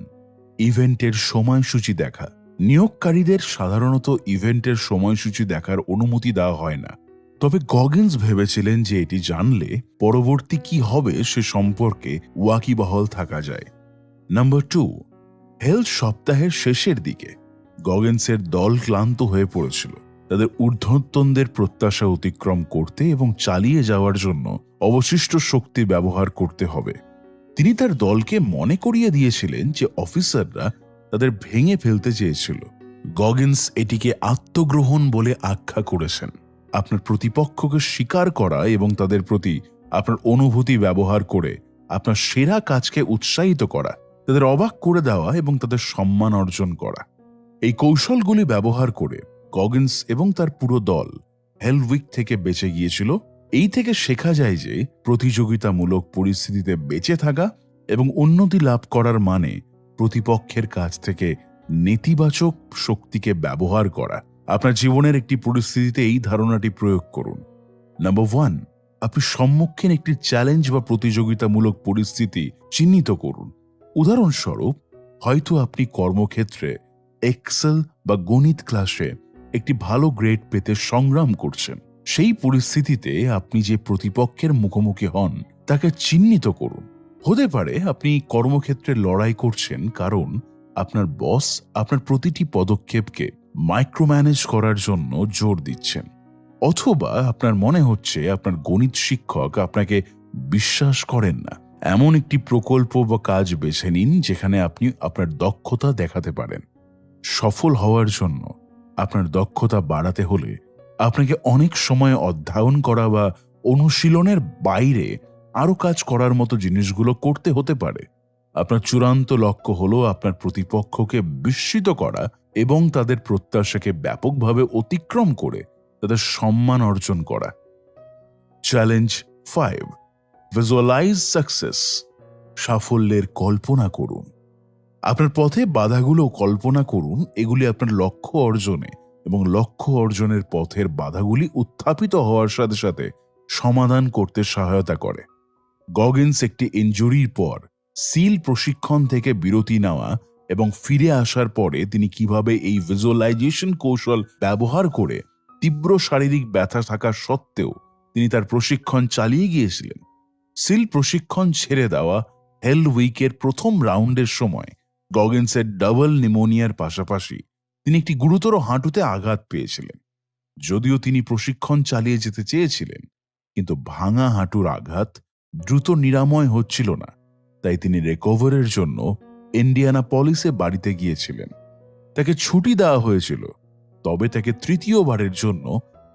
[SPEAKER 1] ইভেন্টের সময়সূচি দেখা। নিয়োগকারীদের সাধারণত ইভেন্টের সময়সূচি দেখার অনুমতি দেওয়া হয় না, তবে গগিন্স ভেবেছিলেন যে এটি জানলে পরবর্তী কি হবে সে সম্পর্কে ওয়াকিবহাল থাকা যায়। নাম্বার 2, হেলথ সপ্তাহের শেষের দিকে গগিন্সের দল ক্লান্ত হয়ে পড়েছিল। তাদের ঊর্ধ্বতনদের প্রত্যাশা অতিক্রম করতে এবং চালিয়ে যাওয়ার জন্য অবশিষ্ট শক্তি ব্যবহার করতে হবে। তিনি তার দলকে মনে করিয়ে দিয়েছিলেন যে অফিসাররা তাদের ভেঙে ফেলতে চেয়েছিল। গগিন্স এটিকে আত্মগ্রহণ বলে আখ্যা করেছেন। আপনার প্রতিপক্ষকে স্বীকার করা এবং তাদের প্রতি আপনার অনুভূতি ব্যবহার করে আপনার সেরা কাজকে উৎসাহিত করা, তাদের অবাক করে দেওয়া এবং তাদের সম্মান অর্জন করা। এই কৌশলগুলি ব্যবহার করে গগিন্স এবং তার পুরো দল হেলউইক থেকে বেঁচে গিয়েছিল। এই থেকে শেখা যায় যে প্রতিযোগিতামূলক পরিস্থিতিতে বেঁচে থাকা এবং উন্নতি লাভ করার মানে প্রতিপক্ষের কাছ থেকে নেতিবাচক শক্তিকে ব্যবহার করা। আপনার জীবনের একটি পরিস্থিতিতে এই ধারণাটি প্রয়োগ করুন। নাম্বার 1, আপনি সম্মুখীন একটি চ্যালেঞ্জ বা প্রতিযোগিতামূলক পরিস্থিতি চিহ্নিত করুন। উদাহরণস্বরূপ, হয়তো আপনি কর্মক্ষেত্রে এক্সেল বা গণিত ক্লাসে একটি ভালো গ্রেড পেতে সংগ্রাম করছেন। সেই পরিস্থিতিতে আপনি যে প্রতিপক্ষের মুখোমুখি হন তাকে চিহ্নিত করুন। হতে পারে আপনি কর্মক্ষেত্রে লড়াই করছেন কারণ আপনার বস আপনার প্রতিটি পদক্ষেপকে মাইক্রোম্যানেজ করার জন্য জোর দিচ্ছেন, অথবা আপনার মনে হচ্ছে আপনার গণিত শিক্ষক আপনাকে বিশ্বাস করেন না। এমন একটি প্রকল্প বা কাজ বেছে নিন যেখানে আপনি আপনার দক্ষতা দেখাতে পারেন। সফল হওয়ার জন্য আপনার দক্ষতা বাড়াতে হলে আপনাকে অনেক সময় অধ্যয়ন করা বা অনুশীলনের বাইরে আরও কাজ করার মতো জিনিসগুলো করতে হতে পারে। আপনার চূড়ান্ত লক্ষ্য হলো আপনার প্রতিপক্ষকে বিস্মিত করা এবং তাদের প্রত্যাশাকে ব্যাপকভাবে অতিক্রম করে তাদের সম্মান অর্জন করা। Challenge 5, visualise success. সাফল্যের কল্পনা করুন। আপনার পথে বাধাগুলো কল্পনা করুন। এগুলি আপনার লক্ষ্য অর্জনে এবং লক্ষ্য অর্জনের পথের বাধাগুলি উত্থাপিত হওয়ার সাথে সাথে সমাধান করতে সহায়তা করে। গগিন্স একটি ইনজুরির পর সিল প্রশিক্ষণ থেকে বিরতি নেওয়া এবং ফিরে আসার পরে তিনি কিভাবে এই ভিজুয়ালাইজেশন কৌশল ব্যবহার করে তীব্র শারীরিক ব্যথা থাকা সত্ত্বেও তিনি তার প্রশিক্ষণ চালিয়ে গিয়েছিলেন। সিল প্রশিক্ষণ ছেড়ে দেওয়া হেল উইকের প্রথম রাউন্ডের সময় গগিন্সের ডাবল নিউমোনিয়ার পাশাপাশি তিনি একটি গুরুতর হাঁটুতে আঘাত পেয়েছিলেন। যদিও তিনি প্রশিক্ষণ চালিয়ে যেতে চেয়েছিলেন, কিন্তু ভাঙা হাঁটুর আঘাত দ্রুত নিরাময় হচ্ছিল না, তাই তিনি রিকভারের জন্য ইন্ডিয়ানাপলিসে বাড়িতে গিয়েছিলেন। তাকে ছুটি দেওয়া হয়েছিল, তবে তাকে তৃতীয়বারের জন্য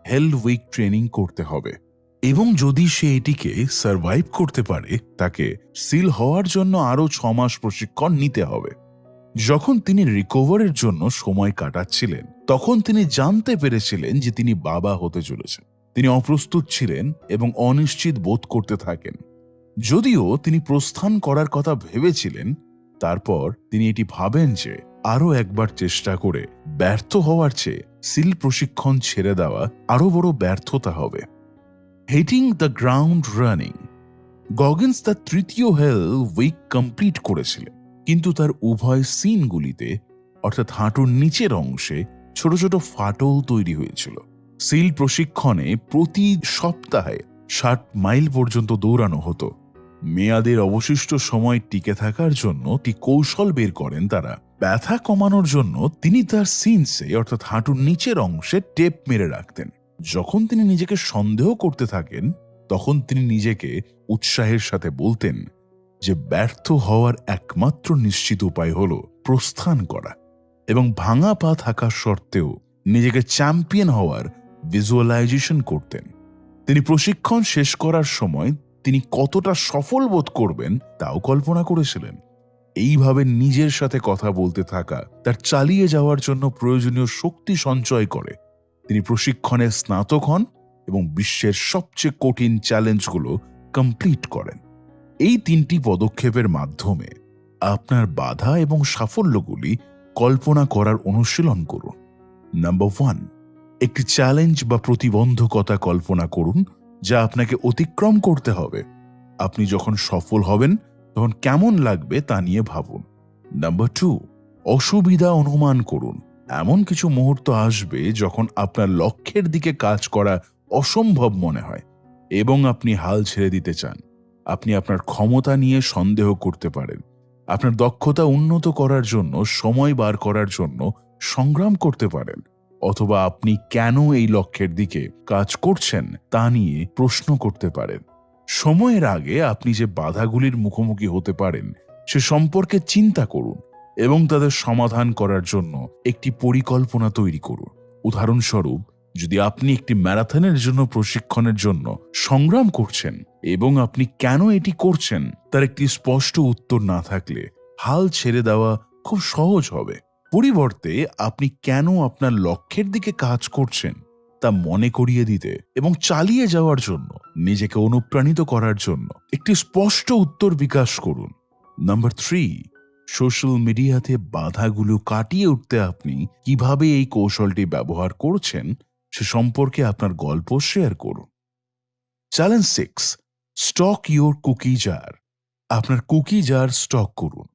[SPEAKER 1] হেল উইক ট্রেনিং করতে হবে এবং যদি সে এটিকে সার্ভাইভ করতে পারে তাকে সিল হওয়ার জন্য আরও 6 মাস প্রশিক্ষণ নিতে হবে। যখন তিনি রিকভারের জন্য সময় কাটাচ্ছিলেন তখন তিনি জানতে পেরেছিলেন যে তিনি বাবা হতে চলেছেন। তিনি অপ্রস্তুত ছিলেন এবং অনিশ্চিত বোধ করতে থাকেন। যদিও তিনি প্রস্থান করার কথা ভেবেছিলেন, তারপর তিনি এটি ভাবেন যে আরও একবার চেষ্টা করে ব্যর্থ হওয়ার চেয়ে সিল প্রশিক্ষণ ছেড়ে দেওয়া আরও বড় ব্যর্থতা হবে। Hitting the ground running. Goggins তার তৃতীয় হেল উইক কমপ্লিট করেছিলেন, কিন্তু তার উভয় সিনগুলিতে অর্থাৎ হাঁটুর নিচের অংশে ছোট ছোট ফাটল তৈরি হয়েছিল। সিল প্রশিক্ষণে প্রতি সপ্তাহে 60 মাইল পর্যন্ত দৌড়ানো হতো। মেয়াদের অবশিষ্ট সময় টিকে থাকার জন্য একটি কৌশল বের করেন তারা। ব্যথা কমানোর জন্য তিনি তার সিনসে অর্থাৎ হাঁটুর নিচের অংশে টেপ মেরে রাখতেন। যখন তিনি নিজেকে সন্দেহ করতে থাকেন তখন তিনি নিজেকে উৎসাহের সাথে বলতেন যে ব্যর্থ হওয়ার একমাত্র নিশ্চিত উপায় হল প্রস্থান করা, এবং ভাঙা পা থাকা সত্ত্বেও নিজেকে চ্যাম্পিয়ন হওয়ার ভিজুয়ালাইজেশন করতেন। তিনি প্রশিক্ষণ শেষ করার সময় তিনি কতটা সফল বোধ করবেন তাও কল্পনা করেছিলেন। এইভাবে নিজের সাথে কথা বলতে থাকা তার চালিয়ে যাওয়ার জন্য প্রয়োজনীয় শক্তি সঞ্চয় করে। তিনি প্রশিক্ষণে স্নাতক হন এবং বিশ্বের সবচেয়ে কঠিন চ্যালেঞ্জগুলো কমপ্লিট করেন। এই 3টি পদক্ষেপের মাধ্যমে আপনার বাধা এবং সাফল্যগুলি কল্পনা করার অনুশীলন করুন। নাম্বার 1, একটি চ্যালেঞ্জ বা প্রতিবন্ধকতা কল্পনা করুন যা আপনাকে অতিক্রম করতে হবে। আপনি যখন সফল হবেন তখন কেমন লাগবে তা নিয়ে ভাবুন। নাম্বার 2, অসুবিধা অনুমান করুন। এমন কিছু মুহূর্ত আসবে যখন আপনার লক্ষ্যের দিকে কাজ করা অসম্ভব মনে হয় এবং আপনি হাল ছেড়ে দিতে চান। আপনি আপনার ক্ষমতা নিয়ে সন্দেহ করতে পারেন, আপনার দক্ষতা উন্নত করার জন্য সময় বার করার জন্য সংগ্রাম করতে পারেন, অথবা আপনি কেন এই লক্ষ্যের দিকে কাজ করছেন তা নিয়ে প্রশ্ন করতে পারেন। সময়ের আগে আপনি যে বাধাগুলির মুখোমুখি হতে পারেন সে সম্পর্কে চিন্তা করুন এবং তাদের সমাধান করার জন্য একটি পরিকল্পনা তৈরি করুন। উদাহরণস্বরূপ, যদি আপনি একটি ম্যারাথনের জন্য প্রশিক্ষণের জন্য সংগ্রাম করছেন এবং আপনি কেন এটি করছেন তার একটি স্পষ্ট উত্তর না থাকলে হাল ছেড়ে দেওয়া খুব সহজ হবে। পরিবর্তে আপনি কেন আপনার লক্ষ্যের দিকে কাজ করছেন তা মনে করিয়ে দিতে এবং চালিয়ে যাওয়ার জন্য নিজেকে অনুপ্রাণিত করার জন্য একটি স্পষ্ট উত্তর বিকাশ করুন। নাম্বার 3, সোশ্যাল মিডিয়াতে বাধাগুলো কাটিয়ে উঠতে আপনি কিভাবে এই কৌশলটি ব্যবহার করছেন সে সম্পর্কে আপনার গল্প শেয়ার করুন। Challenge 6, stock your cookie jar. আপনার কুকি জার স্টক করুন।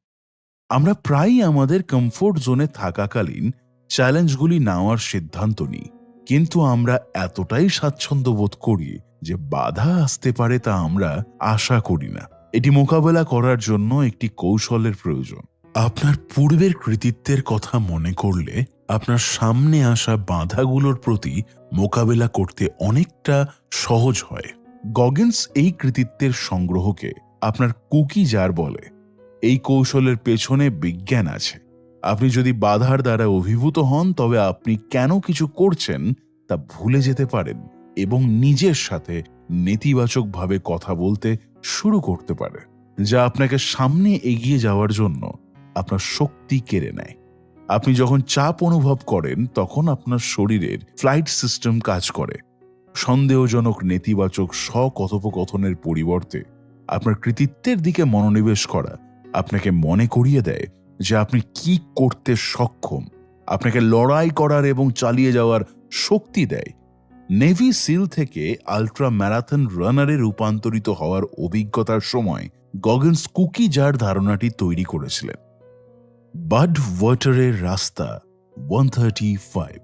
[SPEAKER 1] আমরা প্রায়ই আমাদের কমফোর্ট জোনে থাকাকালীন চ্যালেঞ্জগুলি নেওয়ার সিদ্ধান্ত নিই, কিন্তু আমরা এতটাই স্বাচ্ছন্দ্য বোধ করি যে বাধা আসতে পারে তা আমরা আশা করি না। এটি মোকাবেলা করার জন্য একটি কৌশলের প্রয়োজন। আপনার পূর্বের কৃতিত্বের কথা মনে করলে আপনার সামনে আসা বাধাগুলোর প্রতি মোকাবেলা করতে অনেকটা সহজ হয়। গগিন্স এই কৃতিত্বের সংগ্রহকে আপনার কুকি জার বলে। এই কৌশলের পেছনে বিজ্ঞান আছে। আপনি যদি বাধার দ্বারা অভিভূত হন, তবে আপনি কেন কিছু করছেন তা ভুলে যেতে পারেন এবং নিজের সাথে নেতিবাচকভাবে কথা বলতে শুরু করতে পারে, যা আপনাকে সামনে এগিয়ে যাওয়ার জন্য আপনার শক্তি কেড়ে নেয়। আপনি যখন চাপ অনুভব করেন, তখন আপনার শরীরের ফ্লাইট সিস্টেম কাজ করে। সন্দেহজনক নেতিবাচক স্ব-কথোপকথনের পরিবর্তে আপনার কৃতিত্বের দিকে মনোনিবেশ করা আপনাকে মনে করিয়ে দেয় যে আপনি কি করতে সক্ষম, আপনাকে লড়াই করার এবং চালিয়ে যাওয়ার শক্তি দেয়। নেভি সিল থেকে আল্ট্রা ম্যারাথন রানারে রূপান্তরিত হওয়ার অভিজ্ঞতার সময় গগিন্স কুকি জার ধারণাটি তৈরি করেছিলেন। বাড ওয়াটারের রাস্তা 135।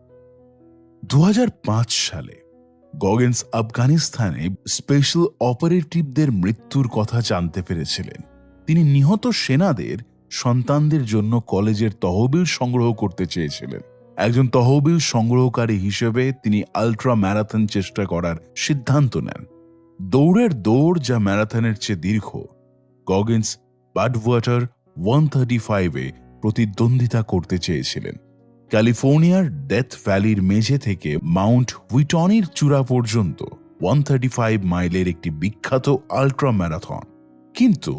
[SPEAKER 1] 2005 সালে গগিন্স আফগানিস্তানে স্পেশাল অপারেটিভদের মৃত্যুর কথা জানতে পেরেছিলেন। তিনি নিহত সেনাদের সন্তানদের জন্য কলেজের তহবিল সংগ্রহ করতে চেয়েছিলেন। একজন তহবিল সংগ্রহকারী হিসেবে তিনি আল্ট্রা ম্যারাথন চেষ্টা করার সিদ্ধান্ত নেন। দৌড়ের দৌড় যা ম্যারাথনের চেয়ে দীর্ঘ, গগিন্স বাডওয়াটার 135-এ প্রতিদ্বন্দ্বিতা করতে চেয়েছিলেন। ক্যালিফোর্নিয়ার ডেথ ভ্যালির মেঝে থেকে মাউন্ট হুইটনির চূড়া পর্যন্ত 135 মাইলের একটি বিখ্যাত আল্ট্রা ম্যারাথন। কিন্তু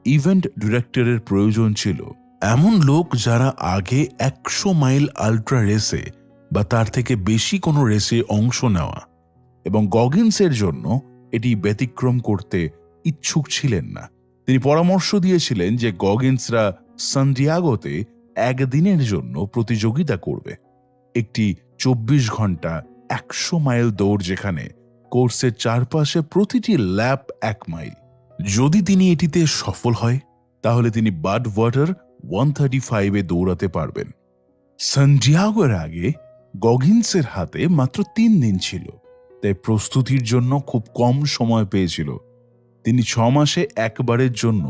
[SPEAKER 1] ইভেন্ট ডিরেক্টরের প্রয়োজন ছিল এমন লোক যারা আগে 100 মাইল আল্ট্রা রেসে বা তার থেকে বেশি কোনো রেসে অংশ নেওয়া, এবং গগিন্সের জন্য এটি ব্যতিক্রম করতে ইচ্ছুক ছিলেন না। তিনি পরামর্শ দিয়েছিলেন যে গগিন্সরা সান্টিয়াগোতে একদিনের জন্য প্রতিযোগিতা করবে, একটি 24 ঘন্টা 100 মাইল দৌড় যেখানে কোর্সের চারপাশে প্রতিটি ল্যাপ 1 মাইল। যদি তিনি এটিতে সফল হয়, তাহলে তিনি বাডওয়াটার 135-এ দৌড়াতে পারবেন। সান্টিয়াগোর আগে গগিন্সের হাতে মাত্র 3 দিন ছিল, তাই প্রস্তুতির জন্য খুব কম সময় পেয়েছিল। তিনি 6 মাসে একবারের জন্য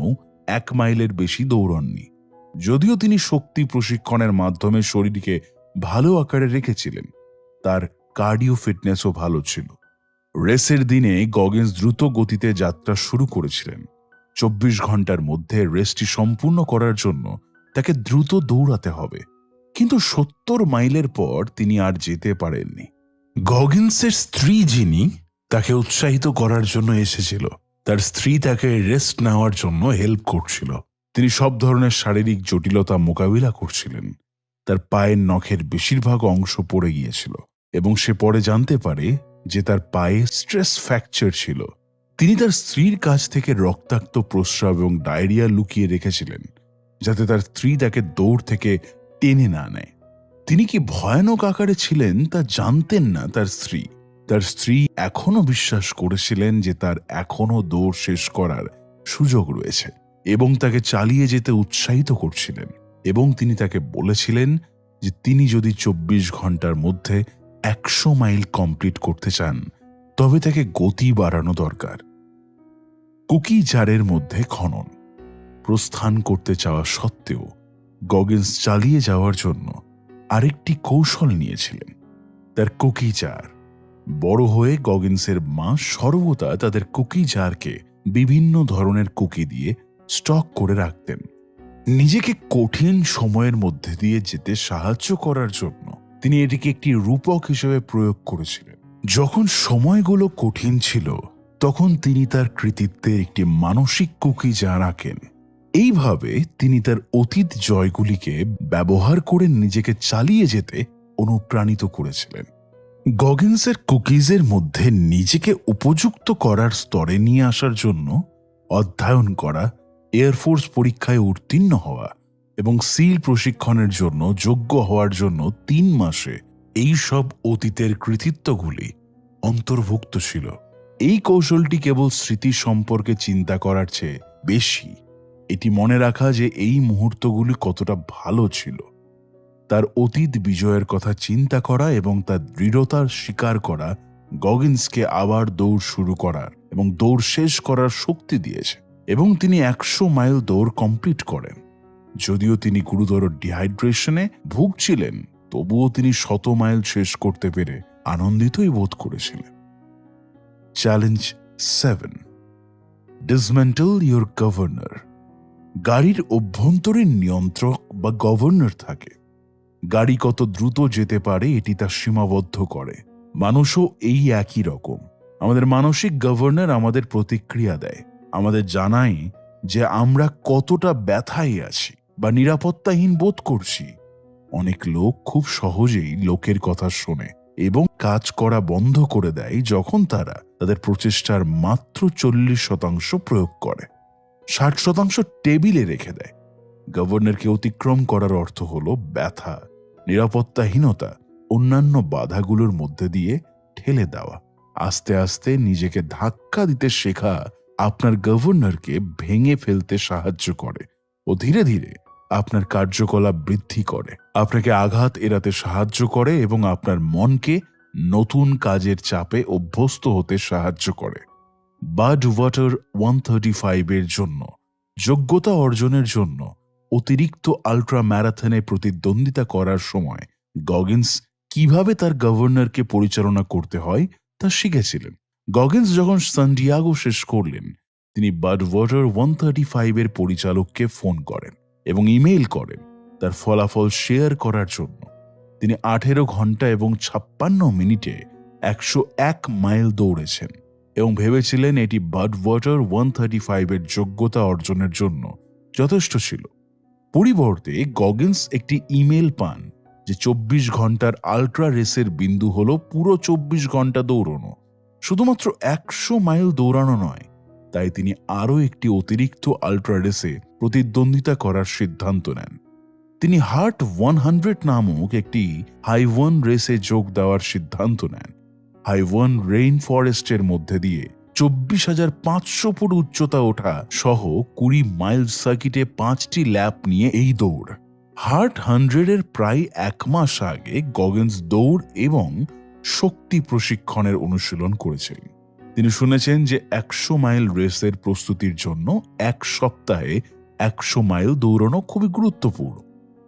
[SPEAKER 1] 1 মাইলের বেশি দৌড়ননি, যদিও তিনি শক্তি প্রশিক্ষণের মাধ্যমে শরীরকে ভালো আকারে রেখেছিলেন। তার কার্ডিও ফিটনেসও ভালো ছিল। রেসের দিনে গগিন্স দ্রুত গতিতে যাত্রা শুরু করেছিলেন। 24 ঘন্টার মধ্যে রেসটি সম্পূর্ণ করার জন্য তাকে দ্রুত দৌড়াতে হবে, কিন্তু 70 মাইলের পর তিনি আর যেতে পারেননি। গগিন্সের স্ত্রী যিনি তাকে উৎসাহিত করার জন্য এসেছিল, তার স্ত্রী তাকে রেস্ট নেওয়ার জন্য হেল্প করছিল। তিনি সব ধরনের শারীরিক জটিলতা মোকাবিলা করছিলেন। তার পায়ের নখের বেশিরভাগ অংশ পড়ে গিয়েছিল এবং সে পরে জানতে পারে যে তার পায়ে স্ট্রেস ফ্র্যাকচার ছিল। তিনি তার স্ত্রীর কাছ থেকে রক্তাক্ত প্রস্রাব এবং ডায়রিয়া লুকিয়ে রেখেছিলেন, যাতে তার স্ত্রী তাকে দৌড় থেকে টেনে না নেয়। তিনি কি ভয়ানক আকারে ছিলেন তা জানতেন না তার স্ত্রী এখনো বিশ্বাস করেছিলেন যে তার এখনো দৌড় শেষ করার সুযোগ রয়েছে এবং তাকে চালিয়ে যেতে উৎসাহিত করছিলেন। এবং তিনি তাকে বলেছিলেন যে তিনি যদি 24 ঘন্টার মধ্যে 100 মাইল কমপ্লিট করতে চান, তবে তাকে গতি বাড়ানো দরকার। কুকি জারের মধ্যে খনন প্রস্থান করতে চাওয়া সত্ত্বেও গগিন্স চালিয়ে যাওয়ার জন্য আরেকটি কৌশল নিয়েছিলেন, তার কুকি জার। বড় হয়ে গগিন্সের মা সর্বদা তাদের কুকি জারকে বিভিন্ন ধরনের কুকি দিয়ে স্টক করে রাখতেন, নিজেকে কঠিন সময়ের মধ্যে দিয়ে যেতে সাহায্য করার জন্য। তিনি এটিকে একটি রূপক হিসেবে প্রয়োগ করেছিলেন। যখন সময়গুলো কঠিন ছিল, তখন তিনি তার কৃতিত্বের একটি মানসিক কুকি জার আঁকেন। এইভাবে তিনি তার অতীত জয়গুলিকে ব্যবহার করে নিজেকে চালিয়ে যেতে অনুপ্রাণিত করেছিলেন। গগিন্সের কুকিজের মধ্যে নিজেকে উপযুক্ত করার স্তরে নিয়ে আসার জন্য অধ্যয়ন করা, এয়ারফোর্স পরীক্ষায় উত্তীর্ণ হওয়া এবং সিল প্রশিক্ষণের জন্য যোগ্য হওয়ার জন্য 3 মাসে এই সব অতীতের কৃতিত্বগুলি অন্তর্ভুক্ত ছিল। এই কৌশলটি কেবল স্মৃতি সম্পর্কে চিন্তা করার চেয়ে বেশি এটি মনে রাখা যে এই মুহূর্তগুলি কতটা ভালো ছিল। তার অতীত বিজয়ের কথা চিন্তা করা এবং তার দৃঢ়তার স্বীকার করা গগিন্সকে আবার দৌড় শুরু করার এবং দৌড় শেষ করার শক্তি দিয়েছে, এবং তিনি 100 মাইল দৌড় কমপ্লিট করেন। যদিও তিনি গুরুতর ডিহাইড্রেশনে ভুগছিলেন, তবুও তিনি 100 মাইল শেষ করতে পেরে আনন্দিতই বোধ করেছিলেন। Challenge 7, dismantle your governor. গাড়ির অভ্যন্তরীণ নিয়ন্ত্রক বা গভর্নর থাকে। গাড়ি কত দ্রুত যেতে পারে এটি তা সীমাবদ্ধ করে। মানুষও এই একই রকম। আমাদের মানসিক গভর্নর আমাদের প্রতিক্রিয়া দেয়, আমাদের জানায় যে আমরা কতটা ব্যথায় আছি বা নিরাপত্তাহীন বোধ করছি। অনেক লোক খুব সহজেই লোকের কথা শোনে এবং কাজ করা বন্ধ করে দেয় যখন তারা তাদের প্রচেষ্টার মাত্র 40% প্রয়োগ করে। 60% টেবিলে রেখে দেয়। গভর্নরকে অতিক্রম করার অর্থ হল ব্যথা, নিরাপত্তাহীনতা, অন্যান্য বাধাগুলোর মধ্যে দিয়ে ঠেলে দেওয়া। আস্তে আস্তে নিজেকে ধাক্কা দিতে শেখা আপনার গভর্নরকে ভেঙে ফেলতে সাহায্য করে ও ধীরে ধীরে আপনার কার্যকলাপ বৃদ্ধি করে, আপনাকে আঘাত এড়াতে সাহায্য করে এবং আপনার মনকে নতুন কাজের চাপে অভ্যস্ত হতে সাহায্য করে। বাডওয়াটার 135 এর জন্য যোগ্যতা অর্জনের জন্য অতিরিক্ত আল্ট্রা ম্যারাথনে প্রতিদ্বন্দ্বিতা করার সময় গগিন্স কিভাবে তার গভর্নরকে পরিচালনা করতে হয় তা শিখেছিলেন। গগিন্স যখন সান্টিয়াগো শেষ করলেন, তিনি বাডওয়াটার 135 এর পরিচালককে ফোন করেন এবং ইমেইল করেন তার ফলাফল শেয়ার করার জন্য। তিনি 18 ঘন্টা এবং 56 মিনিটে 101 মাইল দৌড়েছেন এবং ভেবেছিলেন এটি বাডওয়াটার 135 এর যোগ্যতা অর্জনের জন্য যথেষ্ট ছিল। পরিবর্তে গগিন্স একটি ইমেল পান যে 24 ঘন্টার আল্ট্রা রেসের বিন্দু হল পুরো 24 ঘন্টা দৌড়ানো, শুধুমাত্র 100 মাইল দৌড়ানো নয়। তাই তিনি আরও একটি অতিরিক্ত আল্ট্রা রেসে প্রতিদ্বন্দ্বিতা করার সিদ্ধান্ত নেন। তিনি হার্ট 100 নামক একটি হাইওয়ান রেসে যোগ দেওয়ার সিদ্ধান্ত নেন। হাইওয়ান রেইন ফরেস্টের মধ্যে দিয়ে 24,500 ফুট উচ্চতা ওঠা সহ 20 মাইল সার্কিটে 5টি ল্যাপ নিয়ে এই দৌড়। হার্ট 100 এর প্রায় 1 মাস আগে গগিন্স দৌড় এবং শক্তি প্রশিক্ষণের অনুশীলন করেছিলেন। তিনি শুনেছেন যে 100 মাইল রেসের প্রস্তুতির জন্য 1 সপ্তাহে 100 মাইল দৌড়ানো খুবই গুরুত্বপূর্ণ,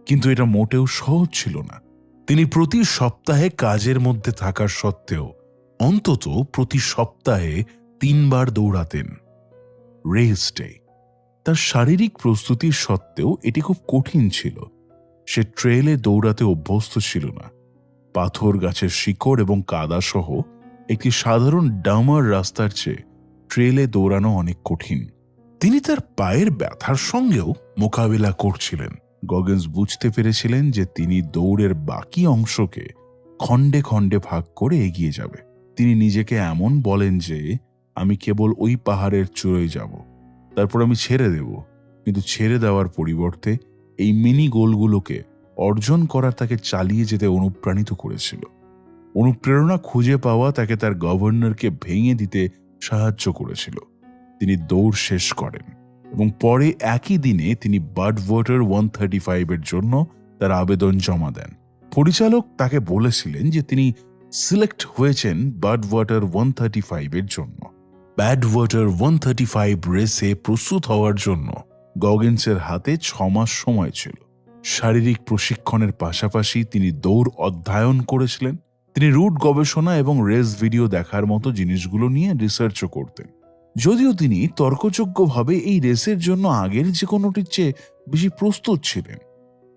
[SPEAKER 1] কিন্তু এটা মোটেও সহজ ছিল না। তিনি প্রতি সপ্তাহে কাজের মধ্যে থাকার সত্ত্বেও অন্তত প্রতি সপ্তাহে 3 বার দৌড়াতেন। Race day. তার শারীরিক প্রস্তুতির সত্ত্বেও এটি খুব কঠিন ছিল। সে ট্রেলে দৌড়াতে অভ্যস্ত ছিল না। পাথর, গাছের শিকড় এবং কাদা সহ একটি সাধারণ ডামার রাস্তার চেয়ে ট্রেলে দৌড়ানো অনেক কঠিন। তিনি তার পায়ের ব্যথার সঙ্গেও মোকাবিলা করছিলেন। গগিন্স বুঝতে পেরেছিলেন যে তিনি দৌড়ের বাকি অংশকে খণ্ডে খণ্ডে ভাগ করে এগিয়ে যাবে। তিনি নিজেকে এমন বলেন যে আমি কেবল ওই পাহাড়ের চূড়ায় যাব, তারপর আমি ছেড়ে দেব। কিন্তু ছেড়ে দেওয়ার পরিবর্তে এই মিনি গোলগুলোকে অর্জন করা তাকে চালিয়ে যেতে অনুপ্রাণিত করেছিল। অনুপ্রেরণা খুঁজে পাওয়া তাকে তার গভর্নরকে ভেঙে দিতে সাহায্য করেছিল। তিনি দৌড় শেষ করেন এবং পরে একই দিনে তিনি বাডওয়াটার 135 এর জন্য তার আবেদন জমা দেন। পরিচালক তাকে বলেছিলেন যে তিনি সিলেক্ট হয়েছেন বাডওয়াটার 135 এর জন্য। বাডওয়াটার 135 রেসে প্রস্তুত হওয়ার জন্য গগিন্সের হাতে 6 মাস সময় ছিল। শারীরিক প্রশিক্ষণের পাশাপাশি তিনি দৌড় অধ্যয়ন করেছিলেন। তিনি রুট গবেষণা এবং রেস ভিডিও দেখার মতো জিনিসগুলো নিয়ে রিসার্চও করতেন। যদিও তিনি তর্কযোগ্যভাবে এই রেসের জন্য আগের যে কোনোটির চেয়ে বেশি প্রস্তুত ছিলেন,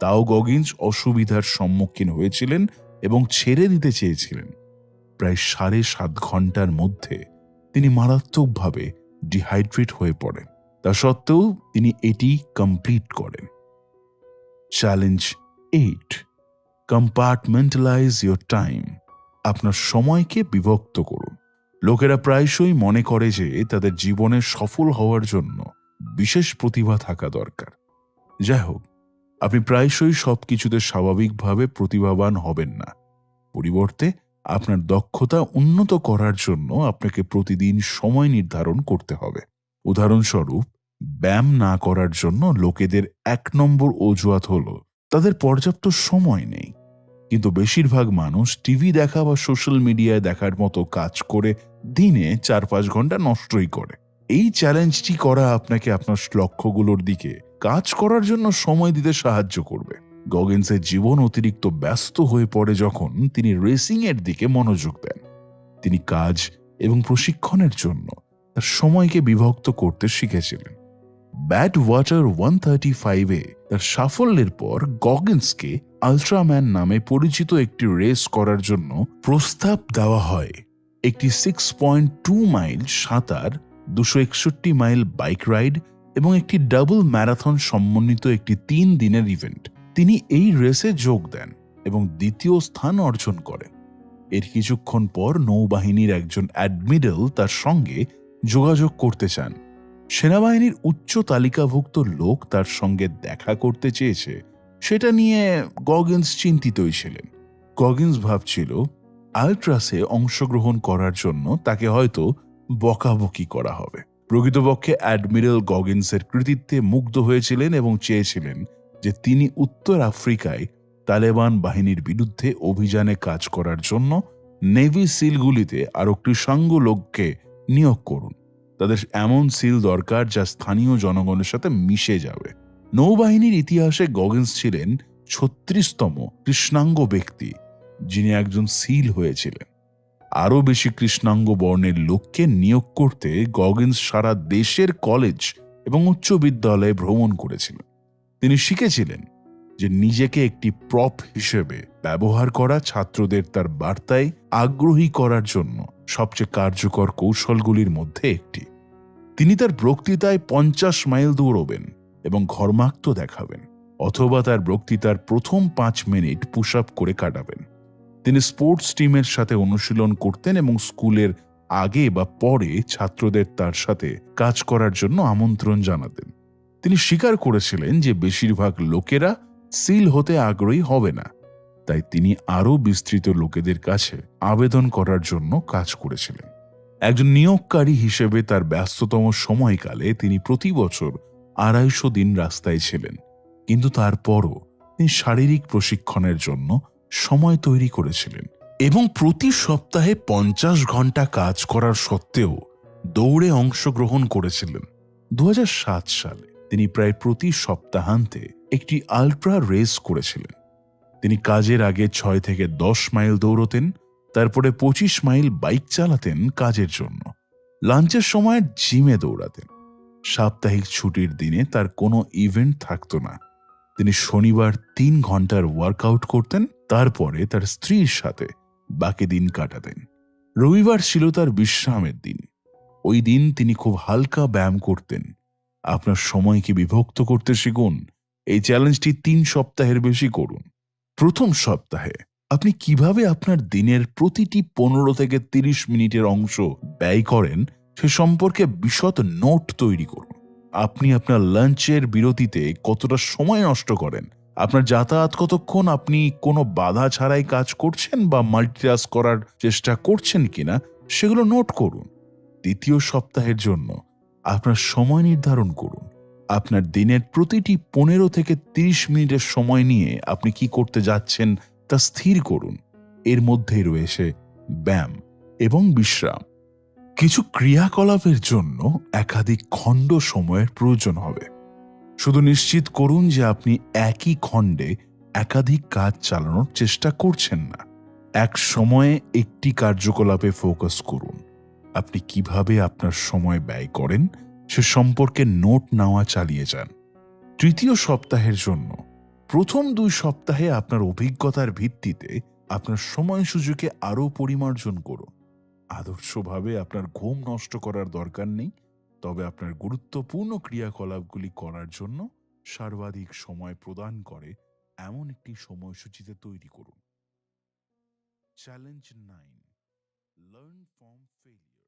[SPEAKER 1] তাও গগিন্স অসুবিধার সম্মুখীন হয়েছিলেন এবং ছেড়ে দিতে চেয়েছিলেন। প্রায় 7.5 ঘন্টার মধ্যে তিনি মারাত্মকভাবে ডিহাইড্রেট হয়ে পড়েন। তা সত্ত্বেও তিনি এটি কমপ্লিট করেন। Challenge 8, compartmentalize your time. আপনার সময়কে বিভক্ত করুন। লোকেরা প্রায়শই মনে করে যে তাদের জীবনে সফল হওয়ার জন্য বিশেষ প্রতিভা থাকা দরকার। যাই হোক, আপনি প্রায়শই সবকিছুতে স্বাভাবিকভাবে প্রতিভাবান হবেন না। পরিবর্তে আপনার দক্ষতা উন্নত করার জন্য আপনাকে প্রতিদিন সময় নির্ধারণ করতে হবে। উদাহরণস্বরূপ, ব্যায়াম না করার জন্য লোকেদের 1 নম্বর অজুহাত হলো তাদের পর্যাপ্ত সময় নেই। কিন্তু বেশিরভাগ মানুষ টিভি দেখা বা সোশ্যাল মিডিয়ায় দেখার মতো কাজ করে দিনে 4-5 ঘন্টা নষ্টই করে। এই চ্যালেঞ্জটি করা আপনাকে আপনার লক্ষ্যগুলোর দিকে কাজ করার জন্য সময় দিতে সাহায্য করবে। গগিন্সের জীবন অতিরিক্ত ব্যস্ত হয়ে পড়ে যখন তিনি রেসিং এর দিকে মনোযোগ দেন। তিনি কাজ এবং প্রশিক্ষণের জন্য তার সময়কে বিভক্ত করতে শিখেছিলেন। ব্যাড ওয়াটার 135-এ তার সাফল্যের পর গগিন্সকে আল্ট্রাম্যান নামে পরিচিত একটি রেস করার জন্য প্রস্তাব দেওয়া হয়। একটি 6.2 মাইল সাঁতার, 261 মাইল বাইক রাইড এবং একটি ডাবল ম্যারাথন সমন্বিত একটি 3 দিনের ইভেন্ট। তিনি এই রেসে যোগ দেন এবং দ্বিতীয় স্থান অর্জন করেন। এর কিছুক্ষণ পর নৌবাহিনীর একজন অ্যাডমিরাল তার সঙ্গে যোগাযোগ করতে চান। সেনাবাহিনীর উচ্চ তালিকাভুক্ত লোক তার সঙ্গে দেখা করতে চেয়েছে, সেটা নিয়ে গগিন্স চিন্তিতই ছিলেন। গগিন্স ভাবছিল আল্ট্রাসে অংশগ্রহণ করার জন্য তাকে হয়তো বকাবকি করা হবে। প্রকৃতপক্ষে অ্যাডমিরাল গগিন্সের কৃতিত্বে মুগ্ধ হয়েছিলেন এবং চেয়েছিলেন যে তিনি উত্তর আফ্রিকায় তালেবান বাহিনীর বিরুদ্ধে অভিযানে কাজ করার জন্য নেভি সিলগুলিতে আরও কৃষাঙ্গ লোককে নিয়োগ করুন। তাদের এমন সিল দরকার যা স্থানীয় জনগণের সাথে মিশে যাবে। নৌবাহিনীর ইতিহাসে গগিন্স ছিলেন 36তম কৃষ্ণাঙ্গ ব্যক্তি যিনি একজন সিল হয়েছিলেন। আরও বেশি কৃষ্ণাঙ্গ বর্ণের লোককে নিয়োগ করতে গগিন্স সারা দেশের কলেজ এবং উচ্চ বিদ্যালয়ে ভ্রমণ করেছিলেন। তিনি শিখেছিলেন যে নিজেকে একটি প্রপ হিসেবে ব্যবহার করা ছাত্রদের তার বার্তায় আগ্রহী করার জন্য সবচেয়ে কার্যকর কৌশলগুলির মধ্যে একটি। তিনি তার বক্তৃতায় 50 মাইল দৌড়বেন এবং ঘর্মাক্ত দেখাবেন, অথবা তার বক্তৃতার প্রথম 5 মিনিট পুশ আপ করে কাটাবেন। তিনি স্পোর্টস টিমের সাথে অনুশীলন করতেন এবং স্কুলের আগে বা পরে ছাত্রদের তার সাথে কাজ করার জন্য আমন্ত্রণ জানাতেন। তিনি স্বীকার করেছিলেন যে বেশিরভাগ লোকেরা সিল হতে আগ্রহী হবে না, তাই তিনি আরও বিস্তৃত লোকেদের কাছে আবেদন করার জন্য কাজ করেছিলেন। একজন নিয়োগকারী হিসেবে তার ব্যস্ততম সময়কালে তিনি প্রতি বছর 250 দিন রাস্তায় ছিলেন, কিন্তু তারপরও তিনি শারীরিক প্রশিক্ষণের জন্য সময় তৈরি করেছিলেন এবং প্রতি সপ্তাহে 50 ঘন্টা কাজ করার সত্ত্বেও দৌড়ে অংশগ্রহণ করেছিলেন। 2007 সালে তিনি প্রায় প্রতি সপ্তাহান্তে একটি আল্ট্রা রেস করেছিলেন। তিনি কাজের আগে 6 থেকে 10 মাইল দৌড়তেন, তারপরে 25 মাইল বাইক চালাতেন কাজের জন্য, লাঞ্চের সময় জিমে দৌড়াতেন। সাপ্তাহিক ছুটির দিনে তার কোনো ইভেন্ট থাকতো না। তিনি শনিবার 3 ঘন্টার ওয়ার্কআউট করতেন, তারপরে তার স্ত্রীর সাথে বাকি দিন কাটাতেন। রবিবার ছিল তার বিশ্রামের দিন। ওই দিন তিনি খুব হালকা ব্যায়াম করতেন। আপনার সময়কে বিভক্ত করতে শিখুন। এই চ্যালেঞ্জটি 3 সপ্তাহের বেশি করুন। প্রথম সপ্তাহে আপনি কিভাবে আপনার দিনের প্রতিটি 15 থেকে 30 মিনিটের অংশ ব্যয় করেন সে সম্পর্কে বিশদ নোট তৈরি করুন। আপনি আপনার লাঞ্চের বিরতিতে কতটা সময় নষ্ট করেন, আপনার যাতায়াত কতক্ষণ, আপনি কোনো বাধা ছাড়াই কাজ করছেন বা মাল্টিটাস্ক করার চেষ্টা করছেন কিনা সেগুলো নোট করুন। দ্বিতীয় সপ্তাহের জন্য আপনার সময় নির্ধারণ করুন। আপনার দিনের প্রতিটি 15 থেকে 30 মিনিটের সময় নিয়ে আপনি কি করতে যাচ্ছেন তা স্থির করুন। এর মধ্যেই রয়েছে ব্যায়াম এবং বিশ্রাম। কিছু ক্রিয়াকলাপের জন্য একাধিক খণ্ড সময়ের প্রয়োজন হবে। শুধু নিশ্চিত করুন যে আপনি একই খণ্ডে একাধিক কাজ চালানোর চেষ্টা করছেন না। এক সময়ে একটি কার্যকলাপে ফোকাস করুন। আপনি কিভাবে আপনার সময় ব্যয় করেন সে সম্পর্কে নোট নেওয়া চালিয়ে যান। তৃতীয় সপ্তাহের জন্য প্রথম 2 সপ্তাহে আপনার অভিজ্ঞতার ভিত্তিতে আপনার সময়সূচিকে আরও পরিমার্জন করুন। আদর্শভাবে আপনার ঘুম নষ্ট করার দরকার নেই, তবে আপনার গুরুত্বপূর্ণ ক্রিয়াকলাপগুলি করার জন্য সর্বাধিক সময় প্রদান করে এমন একটি সময়সূচিতে তৈরি করুন। Challenge 9: learn from failure.